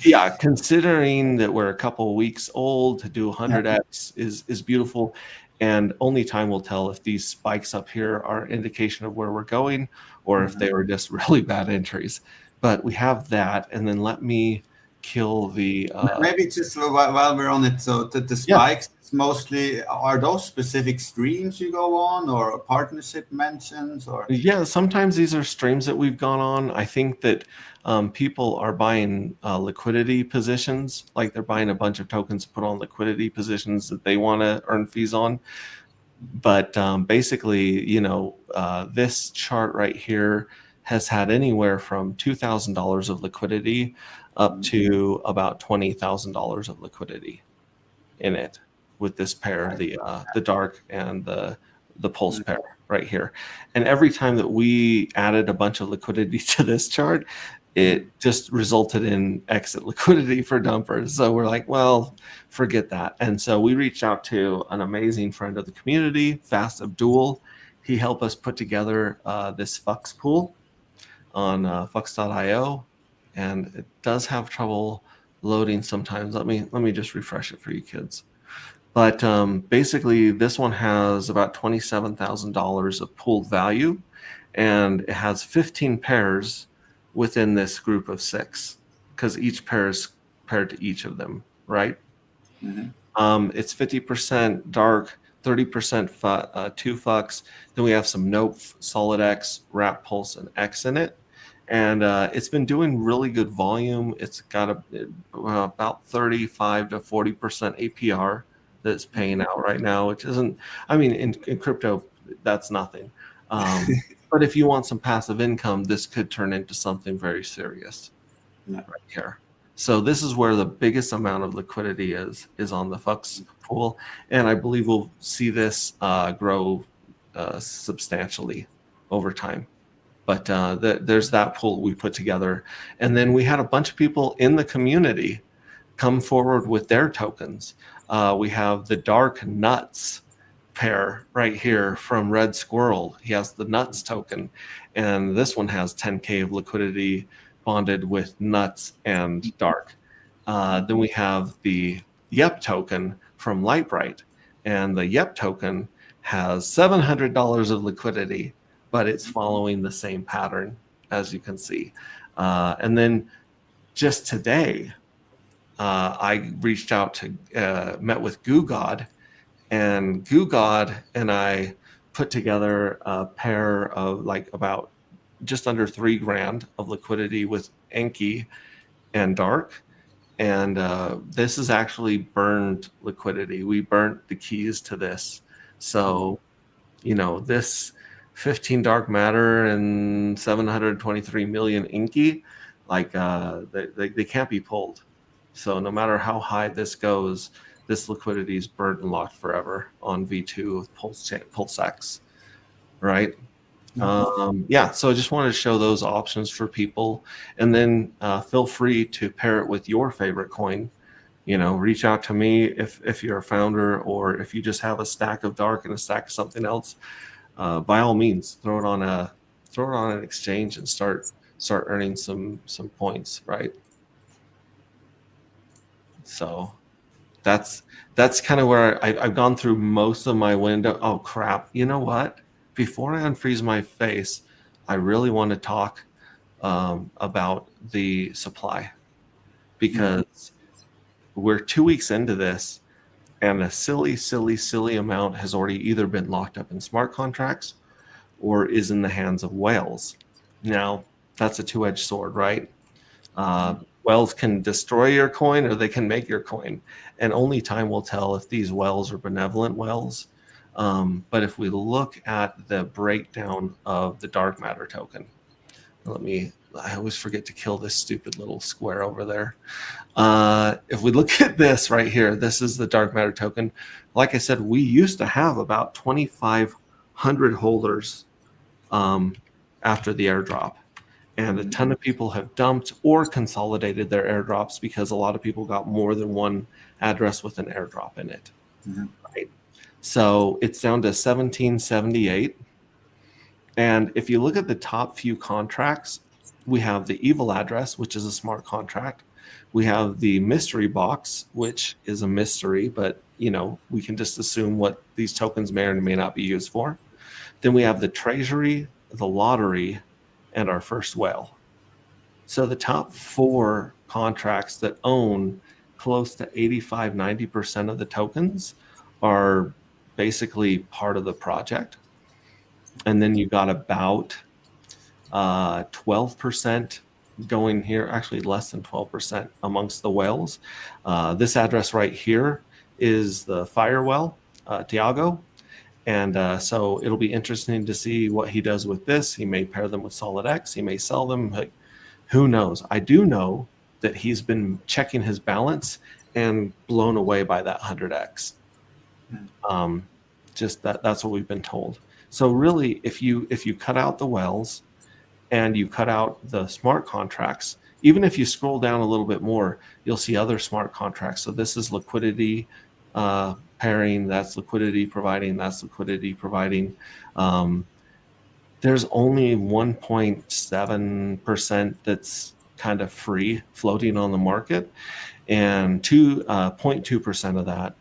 Yeah, considering that we're a couple of weeks old, to do 100x is beautiful. And only time will tell if these spikes up here are indication of where we're going, or if they were just really bad entries. But we have that, and then let me kill the maybe just while we're on it. So the spikes, mostly, are those specific streams you go on, or partnership mentions, or? Yeah, sometimes these are streams that we've gone on. I think that people are buying liquidity positions, like they're buying a bunch of tokens to put on liquidity positions that they want to earn fees on. But basically, this chart right here has had anywhere from $2,000 of liquidity up to about $20,000 of liquidity in it with this pair, the dark and the pulse pair right here. And every time that we added a bunch of liquidity to this chart, it just resulted in exit liquidity for dumpers. So we're like, well, forget that. And so we reached out to an amazing friend of the community, Fast Abdul. He helped us put together this Fux pool on fux.io, and it does have trouble loading sometimes. Let me just refresh it for you kids. But basically, this one has about $27,000 of pooled value, and it has 15 pairs within this group of 6, because each pair is paired to each of them, right? Mm-hmm. It's 50% dark, 30% 2 Fux. Then we have some Nope, Solid X, Wrap Pulse, and X in it. And it's been doing really good volume. It's got about 35 to 40% APR that's paying out right now, which isn't, in crypto, that's nothing. But if you want some passive income, this could turn into something very serious right here. So this is where the biggest amount of liquidity is on the Fux pool. And I believe we'll see this grow substantially over time. But there's that pool we put together. And then we had a bunch of people in the community come forward with their tokens. We have the Dark Nuts pair right here from Red Squirrel. He has the Nuts token. And this one has 10K of liquidity bonded with Nuts and Dark. Then we have the Yep token from Lightbright. And the Yep token has $700 of liquidity, but it's following the same pattern, as you can see. And then just today, I reached out to, met with Goo God, and Goo God and I put together a pair of about just under $3,000 of liquidity with Enki and Dark. And this is actually burned liquidity. We burnt the keys to this. So, this 15 dark matter and 723 million Inky, they can't be pulled. So no matter how high this goes, this liquidity is burnt and locked forever on V2 with Pulse X, right? So I just wanted to show those options for people, and then feel free to pair it with your favorite coin. Reach out to me if you're a founder, or if you just have a stack of dark and a stack of something else. By all means, throw it on an exchange and start start earning some points, right? So that's kind of where I've gone through most of my window. Oh crap! You know what? Before I unfreeze my face, I really want to talk about the supply, because we're 2 weeks into this, and a silly amount has already either been locked up in smart contracts or is in the hands of whales. Now, that's a two-edged sword, right? Whales can destroy your coin or they can make your coin, and only time will tell if these whales are benevolent whales. But if we look at the breakdown of the dark matter token, I always forget to kill this stupid little square over there. If we look at this right here, this is the dark matter token. Like I said, we used to have about 2,500 holders after the airdrop. And a ton of people have dumped or consolidated their airdrops because a lot of people got more than one address with an airdrop in it. Right? So it's down to 1778. And if you look at the top few contracts, we have the evil address, which is a smart contract. We have the mystery box, which is a mystery, but we can just assume what these tokens may or may not be used for. Then we have the treasury, the lottery, and our first whale. So the top 4 contracts that own close to 85-90% of the tokens are basically part of the project. And then you got about 12% going here, actually less than 12% amongst the whales. This address right here is the fire well, Tiago. And so it'll be interesting to see what he does with this. He may pair them with Solid X. He may sell them. Who knows? I do know that he's been checking his balance and blown away by that 100X. Just that's what we've been told. So really, if you cut out the whales and you cut out the smart contracts, even if you scroll down a little bit more, you'll see other smart contracts. So this is liquidity pairing, that's liquidity providing, that's liquidity providing. There's only 1.7% that's kind of free floating on the market, and 0.2% of that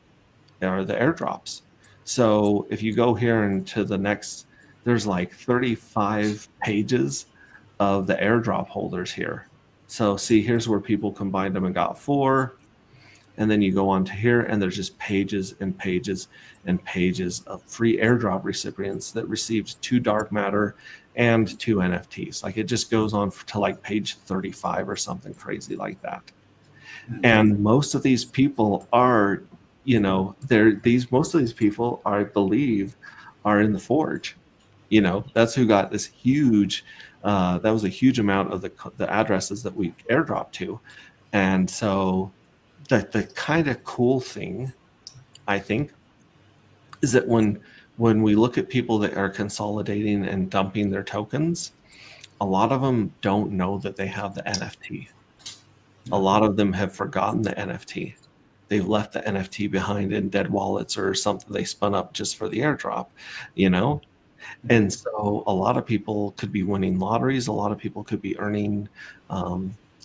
are the airdrops. So if you go here into the next, there's like 35 pages of the airdrop holders here. So see, here's where people combined them and got 4. And then you go on to here, and there's just pages and pages and pages of free airdrop recipients that received 2 dark matter and 2 NFTs. Like, it just goes on to like page 35 or something crazy like that. And most of these people are, most of these people, I believe, are in the Forge. That's who got this huge, that was a huge amount of the addresses that we airdropped to. And so the kind of cool thing, I think, is that when we look at people that are consolidating and dumping their tokens, a lot of them don't know that they have the NFT. A lot of them have forgotten the NFT. They've left the NFT behind in dead wallets or something they spun up just for the airdrop, And so a lot of people could be winning lotteries. A lot of people could be earning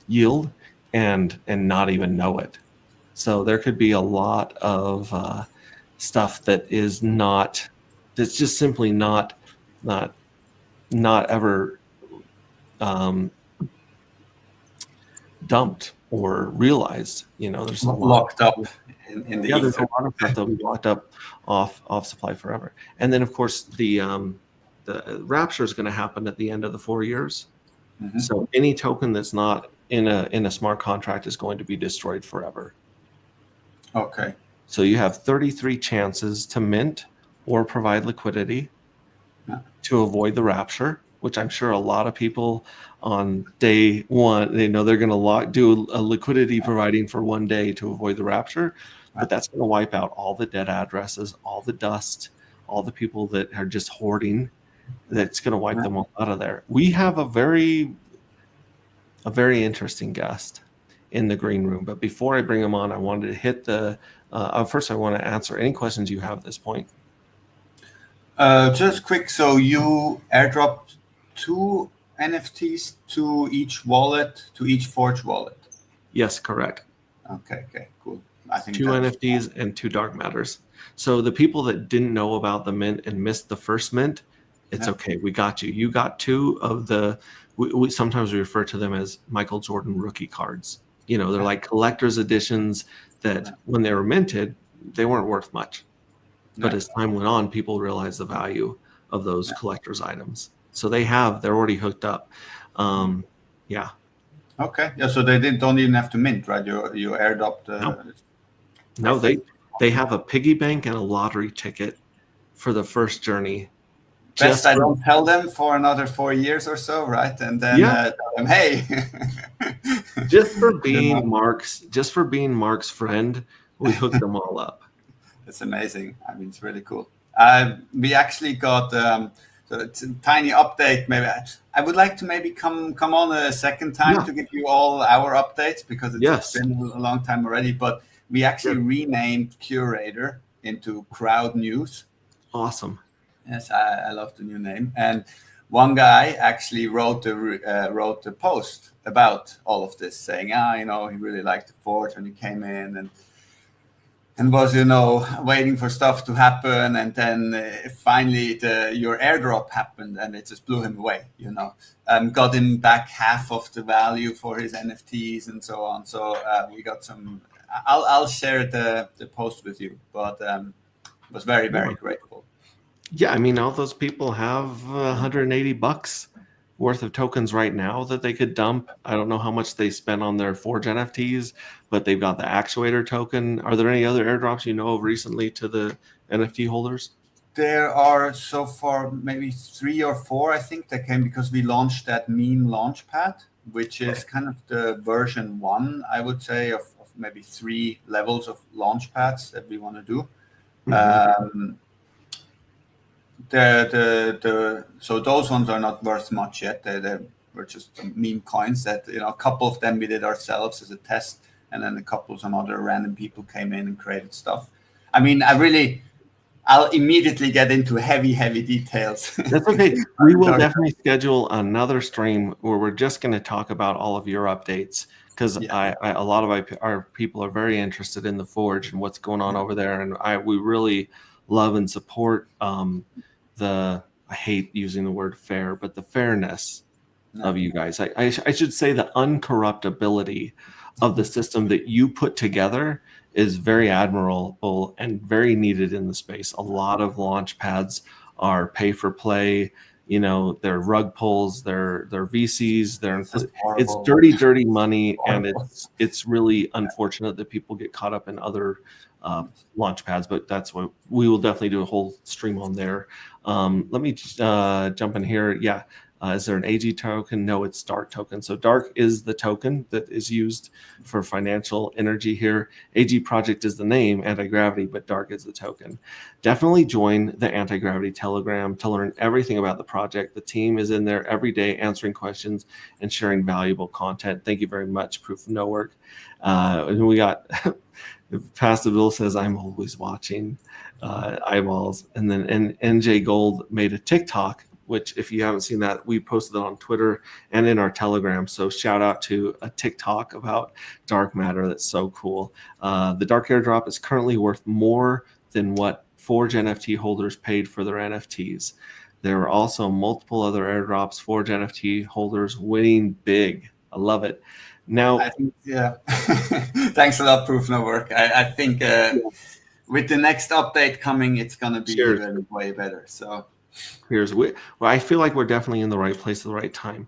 yield and not even know it. So there could be a lot of stuff that's just simply not ever dumped or realized. There's a locked up in the there's a lot of stuff that we locked up off supply forever. And then of course the rapture is going to happen at the end of the 4 years. So any token that's not in a smart contract is going to be destroyed forever. Okay. So you have 33 chances to mint or provide liquidity to avoid the rapture, which I'm sure a lot of people on day 1, they know they're going to do a liquidity providing for 1 day to avoid the rapture, but that's going to wipe out all the dead addresses, all the dust, all the people that are just hoarding. That's going to wipe them all out of there. We have a very interesting guest in the green room, but before I bring him on, I wanted to hit first I want to answer any questions you have at this point. Just quick, so you airdropped 2 NFTs to each wallet, to each Forge wallet? Yes, correct. Okay, cool. I think 2 NFTs and 2 dark matters. So the people that didn't know about the mint and missed the first mint, it's okay. We got you. You got 2 of the. We sometimes we refer to them as Michael Jordan rookie cards. They're like collector's editions that when they were minted, they weren't worth much. But as time went on, people realized the value of those collector's items. So they're already hooked up. Yeah. Okay. Yeah. So they don't even have to mint, right? You airdrop the. No, they have a piggy bank and a lottery ticket for the first journey. Best I don't tell them for another 4 years or so, right? And then tell them, hey. just for being Marc's friend, we hooked them all up. That's amazing. I mean, it's really cool. We actually got so it's a tiny update. Maybe I would like to maybe come on a second time to give you all our updates, because it's been a long time already. But we actually renamed Curator into Crowd News. Awesome. Yes, I love the new name. And one guy actually wrote the post about all of this, saying, he really liked the Forge when he came in and was, waiting for stuff to happen. And then finally your airdrop happened and it just blew him away, got him back half of the value for his NFTs and so on. So we got some, I'll share the post with you, but was very, very grateful. Yeah, I mean, all those people have $180 worth of tokens right now that they could dump. I don't know how much they spent on their Forge NFTs, but they've got the actuator token. Are there any other airdrops you know of recently to the NFT holders? There are so far maybe 3 or 4, I think, that came because we launched that meme Launchpad, which is kind of the version 1, I would say, of maybe 3 levels of Launchpads that we want to do. Mm-hmm. So those ones are not worth much yet. They were just meme coins that, a couple of them we did ourselves as a test, and then some other random people came in and created stuff. I mean, I'll immediately get into heavy details. That's okay. We will definitely schedule another stream where we're just going to talk about all of your updates, because a lot of our people are very interested in the Forge and what's going on over there, and we really love and support I hate using the word fair, but the fairness of you guys. I should say the uncorruptibility of the system that you put together is very admirable and very needed in the space. A lot of launch pads are pay for play. They're rug pulls, they're VCs, it's dirty money, and it's really unfortunate that people get caught up in other launch pads, but that's what we will definitely do a whole stream on there. Let me jump in here. Yeah. Is there an AG token? No, it's Dark token. So Dark is the token that is used for financial energy here. AG project is the name, anti-gravity, but Dark is the token. Definitely join the anti-gravity Telegram to learn everything about the project. The team is in there every day answering questions and sharing valuable content. Thank you very much, Proof of No Work. And we got Pastor Bill says, I'm always watching eyeballs. And then NJ Gold made a TikTok, which if you haven't seen that, we posted it on Twitter and in our Telegram. So shout out to a TikTok about dark matter. That's so cool. The dark airdrop is currently worth more than what Forge NFT holders paid for their NFTs. There are also multiple other airdrops, Forge NFT holders winning big. I love it. Now, I think, thanks a lot, Proof No Work. I think with the next update coming, it's going to be even way better. So I feel like we're definitely in the right place at the right time.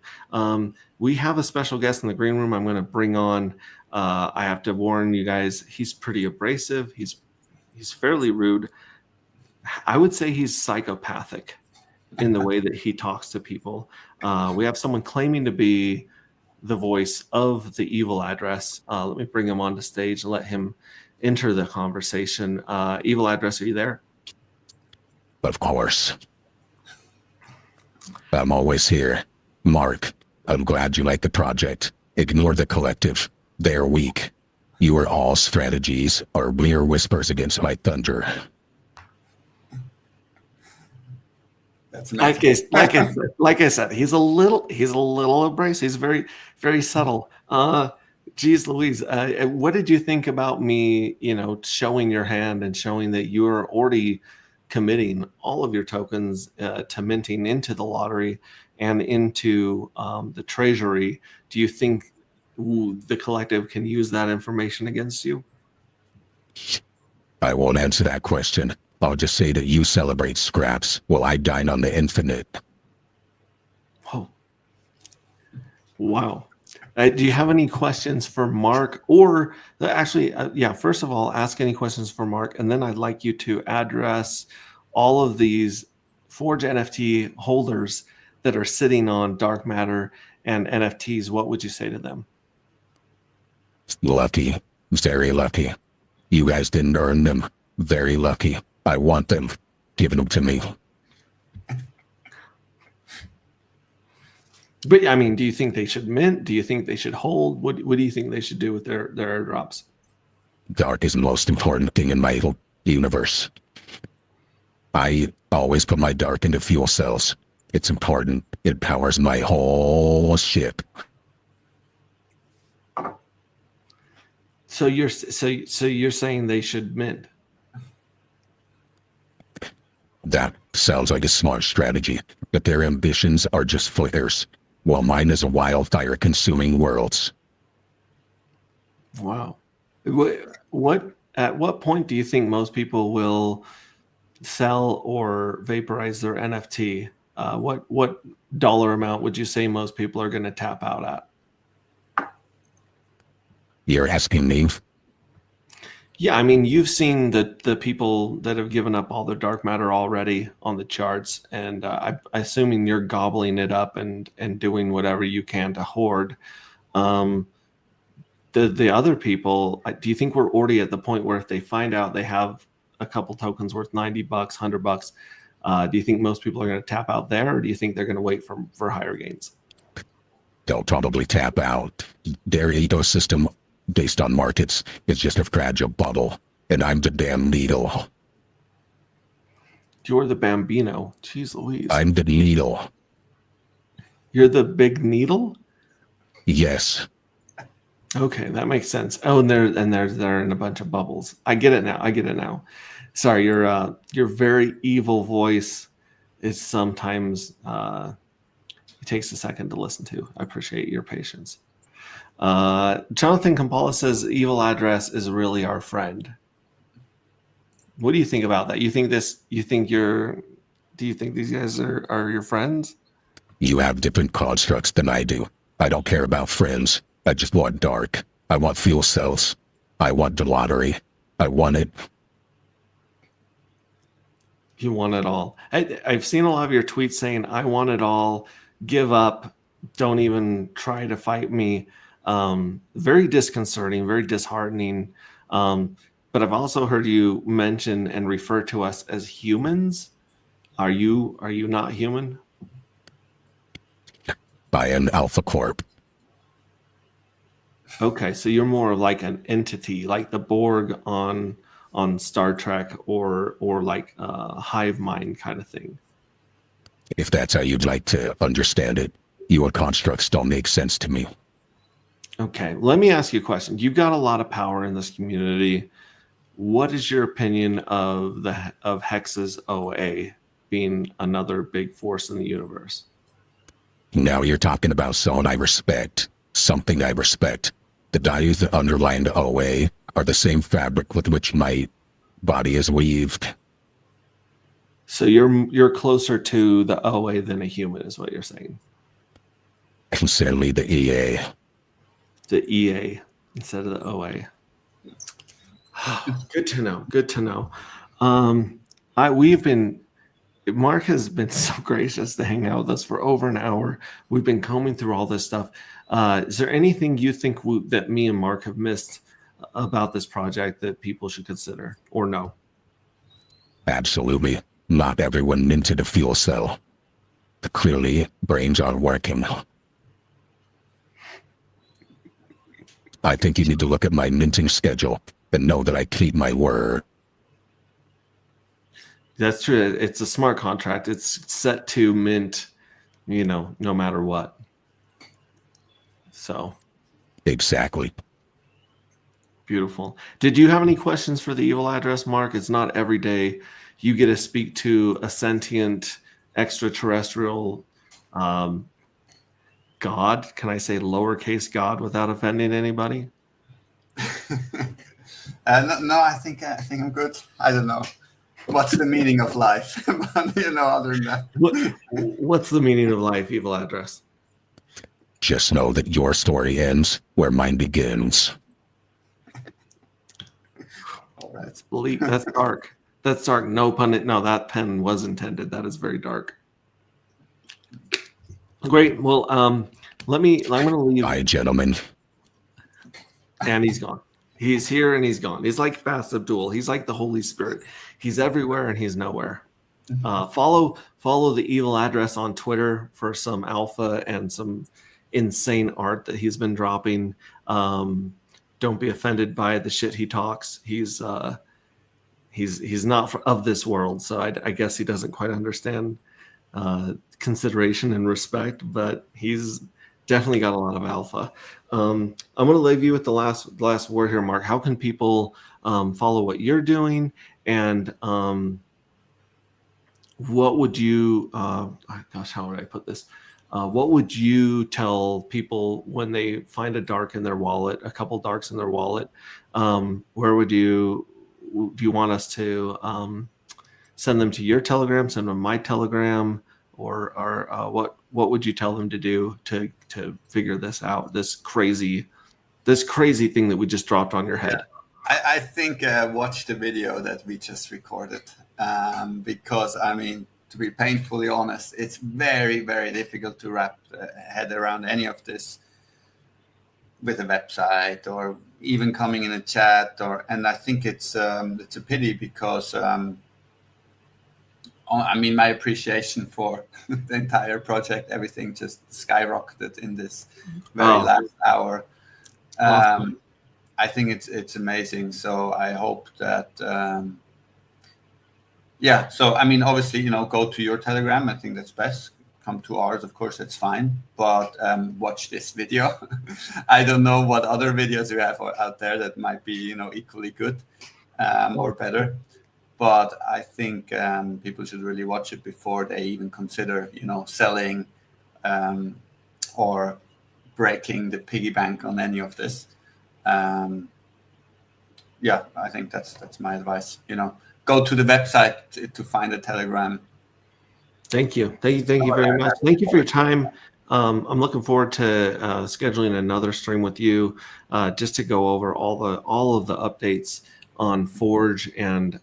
We have a special guest in the green room. I'm going to bring on. I have to warn you guys, he's pretty abrasive. He's fairly rude. I would say he's psychopathic in the way that he talks to people. We have someone claiming to be the voice of the evil address. Let me bring him onto stage and let him enter the conversation. Evil address, are you there? Of course. I'm always here. Mark, I'm glad you like the project. Ignore the collective. They're weak. Your all strategies are mere whispers against my thunder. That's nice. Like I said, he's a little abrasive. He's very, very subtle. Geez Louise, what did you think about me, showing your hand and showing that you're already committing all of your tokens to minting into the lottery and into the treasury? Do you think the collective can use that information against you? I won't answer that question. I'll just say that you celebrate scraps while I dine on the infinite. Oh, wow. Do you have any questions for Marc? Or actually, first of all, ask any questions for Marc, and then I'd like you to address all of these Forge NFT holders that are sitting on dark matter and NFTs. What would you say to them? Lucky. Very lucky. You guys didn't earn them. Very lucky. I want them. Give them to me. But I mean, do you think they should mint? Do you think they should hold? What do you think they should do with their airdrops? Dark is the most important thing in my universe. I always put my dark into fuel cells. It's important. It powers my whole ship. So you're saying they should mint? That sounds like a smart strategy, but their ambitions are just flares, while mine is a wildfire consuming worlds. Wow. At what point do you think most people will sell or vaporize their NFT? What dollar amount would you say most people are going to tap out at? You're asking me? Yeah, I mean, you've seen the people that have given up all their dark matter already on the charts, and I'm assuming you're gobbling it up and doing whatever you can to hoard. The other people, do you think we're already at the point where if they find out they have a couple tokens worth $90, $100, do you think most people are going to tap out there, or do you think they're going to wait for higher gains? They'll probably tap out. Their ecosystem, based on markets, is just a fragile bubble, and I'm the damn needle. You're the Bambino. Jeez Louise. I'm the needle. You're the big needle? Yes. Okay, that makes sense. Oh, they're in a bunch of bubbles. I get it now. Sorry, your very evil voice is sometimes it takes a second to listen to. I appreciate your patience. Jonathan Kampala says evil address is really our friend. What do you think about that? Do you think these guys are your friends? You have different constructs than I do. I don't care about friends. I just want dark. I want fuel cells. I want the lottery. I want it. You want it all. I've seen a lot of your tweets saying, I want it all, give up, don't even try to fight me. Very disconcerting, very disheartening. But I've also heard you mention and refer to us as humans. Are you not human? I am Alpha Corp. Okay, so you're more like an entity, like the Borg on Star Trek, or like a hive mind kind of thing. If that's how you'd like to understand it, your constructs don't make sense to me. Okay, let me ask you a question. You've got a lot of power in this community. What is your opinion of Hex's OA being another big force in the universe? Now you're talking about someone I respect, something I respect. The dyes that underline the OA are the same fabric with which my body is weaved. So you're closer to the OA than a human, is what you're saying. Consider me the EA. The EA instead of the OA. Good to know. Good to know. Marc has been so gracious to hang out with us for over an hour. We've been combing through all this stuff. Is there anything you think that me and Marc have missed about this project that people should consider or know? Absolutely. Not everyone minted a fuel cell. Clearly, brains aren't working. I think you need to look at my minting schedule and know that I keep my word. That's true. It's a smart contract. It's set to mint, no matter what. So Exactly. beautiful. Did you have any questions for the evil address, Mark? It's not every day you get to speak to a sentient extraterrestrial God. Can I say lowercase God without offending anybody? No, I think I'm good. I don't know what's the meaning of life, but, other than that. What's the meaning of life, evil address? Just know that your story ends where mine begins. All right. That's bleak. That's dark. That's dark. No pun. No, that pen was intended. That is very dark. Great. Well, I'm going to leave. Bye, gentlemen. And he's gone. He's here and he's gone. He's like Fast Abdul. He's like the Holy Spirit. He's everywhere and he's nowhere. Follow the evil address on Twitter for some alpha and some insane art that he's been dropping. Don't be offended by the shit he talks. He's not of this world, so I guess he doesn't quite understand consideration and respect, but he's definitely got a lot of alpha. I'm going to leave you with the last word here, Mark. How can people follow what you're doing, and what would you? Gosh, how would I put this? What would you tell people when they find a dark in their wallet, a couple darks in their wallet? Where would do you want us to send them to your Telegram, send them my Telegram, or what would you tell them to do to figure this out? This crazy thing that we just dropped on your head. Yeah. I think watch the video that we just recorded, because to be painfully honest, it's very, very difficult to wrap the head around any of this with a website or even coming in a chat. And I think it's a pity because my appreciation for the entire project, everything just skyrocketed in this very last hour. I think it's amazing. So I hope that, So, obviously, go to your Telegram. I think that's best. Come to ours, of course, that's fine. But watch this video. I don't know what other videos you have out there that might be, equally good or better. But I think people should really watch it before they even consider, selling or breaking the piggy bank on any of this. I think that's my advice. Go to the website to find a Telegram. Thank you very much. Thank you for your time. I'm looking forward to scheduling another stream with you, just to go over all of the updates on Forge and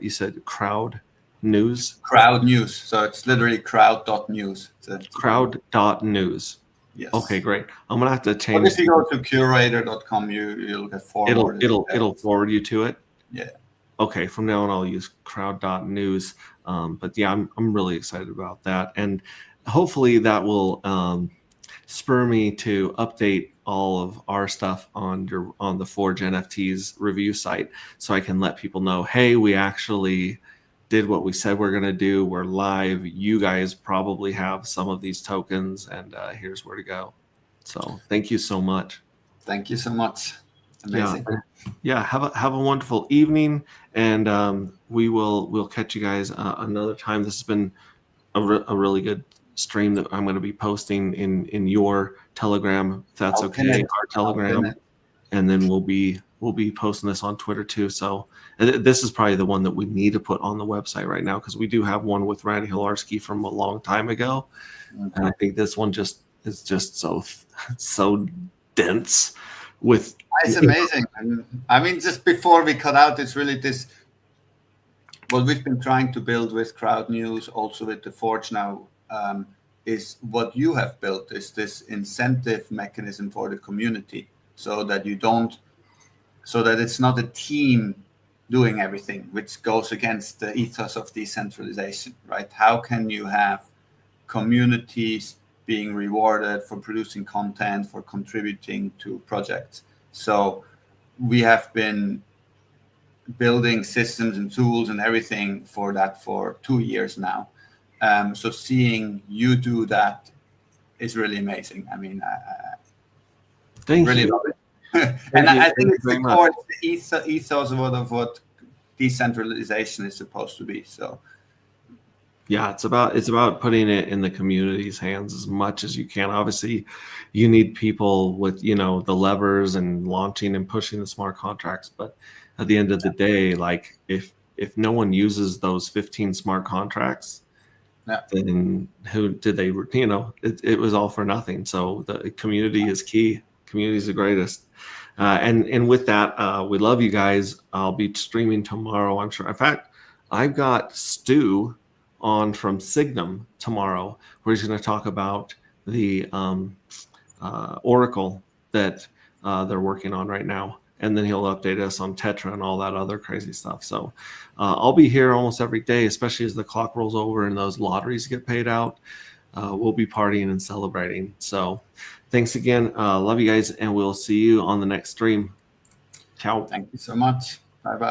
you said Crowd News. Crowd News. So it's literally crowd.news. Crowd.news. Yes. Okay, great. I'm gonna have to change. But if you go to curator.com, you'll get forwarded. It'll forward you to it. Yeah. Okay, from now on I'll use crowd.news. But yeah, I'm really excited about that, and hopefully that will spur me to update all of our stuff on the Forge NFTs review site, so I can let people know, hey, we actually did what we said we're going to do. We're live. You guys probably have some of these tokens, and here's where to go. So thank you so much. Thank you so much. Amazing. Yeah. Have a wonderful evening, and we'll catch you guys another time. This has been a really good stream that I'm going to be posting in your Telegram, if that's okay. Our Telegram, and then we'll be posting this on Twitter too. So this is probably the one that we need to put on the website right now, because we do have one with Randy Hilarski from a long time ago, and I think this one is just so dense with. It's amazing. Just before we cut out, it's really this. What we've been trying to build with Crowd News, also with the Forge now, is what you have built is this incentive mechanism for the community, so that it's not a team doing everything, which goes against the ethos of decentralization, right? How can you have communities being rewarded for producing content, for contributing to projects? So we have been building systems and tools and everything for that for 2 years now. So seeing you do that is really amazing. I mean, Thank really you. love it. And Thank you. I Thank think you it's very the much. core, it's the ethos of what decentralization is supposed to be. So Yeah, it's about putting it in the community's hands as much as you can. Obviously, you need people with, you know, the levers and launching and pushing the smart contracts. But at the end of the day, like if no one uses those 15 smart contracts, yeah, then who did they? You know, it was all for nothing. So the community is key. Community is the greatest. And with that, we love you guys. I'll be streaming tomorrow, I'm sure. In fact, I've got Stu on from Signum tomorrow, where he's going to talk about the Oracle that they're working on right now. And then he'll update us on Tetra and all that other crazy stuff. So I'll be here almost every day, especially as the clock rolls over and those lotteries get paid out. We'll be partying and celebrating. So thanks again. Love you guys, and we'll see you on the next stream. Ciao. thank you so much. Bye bye.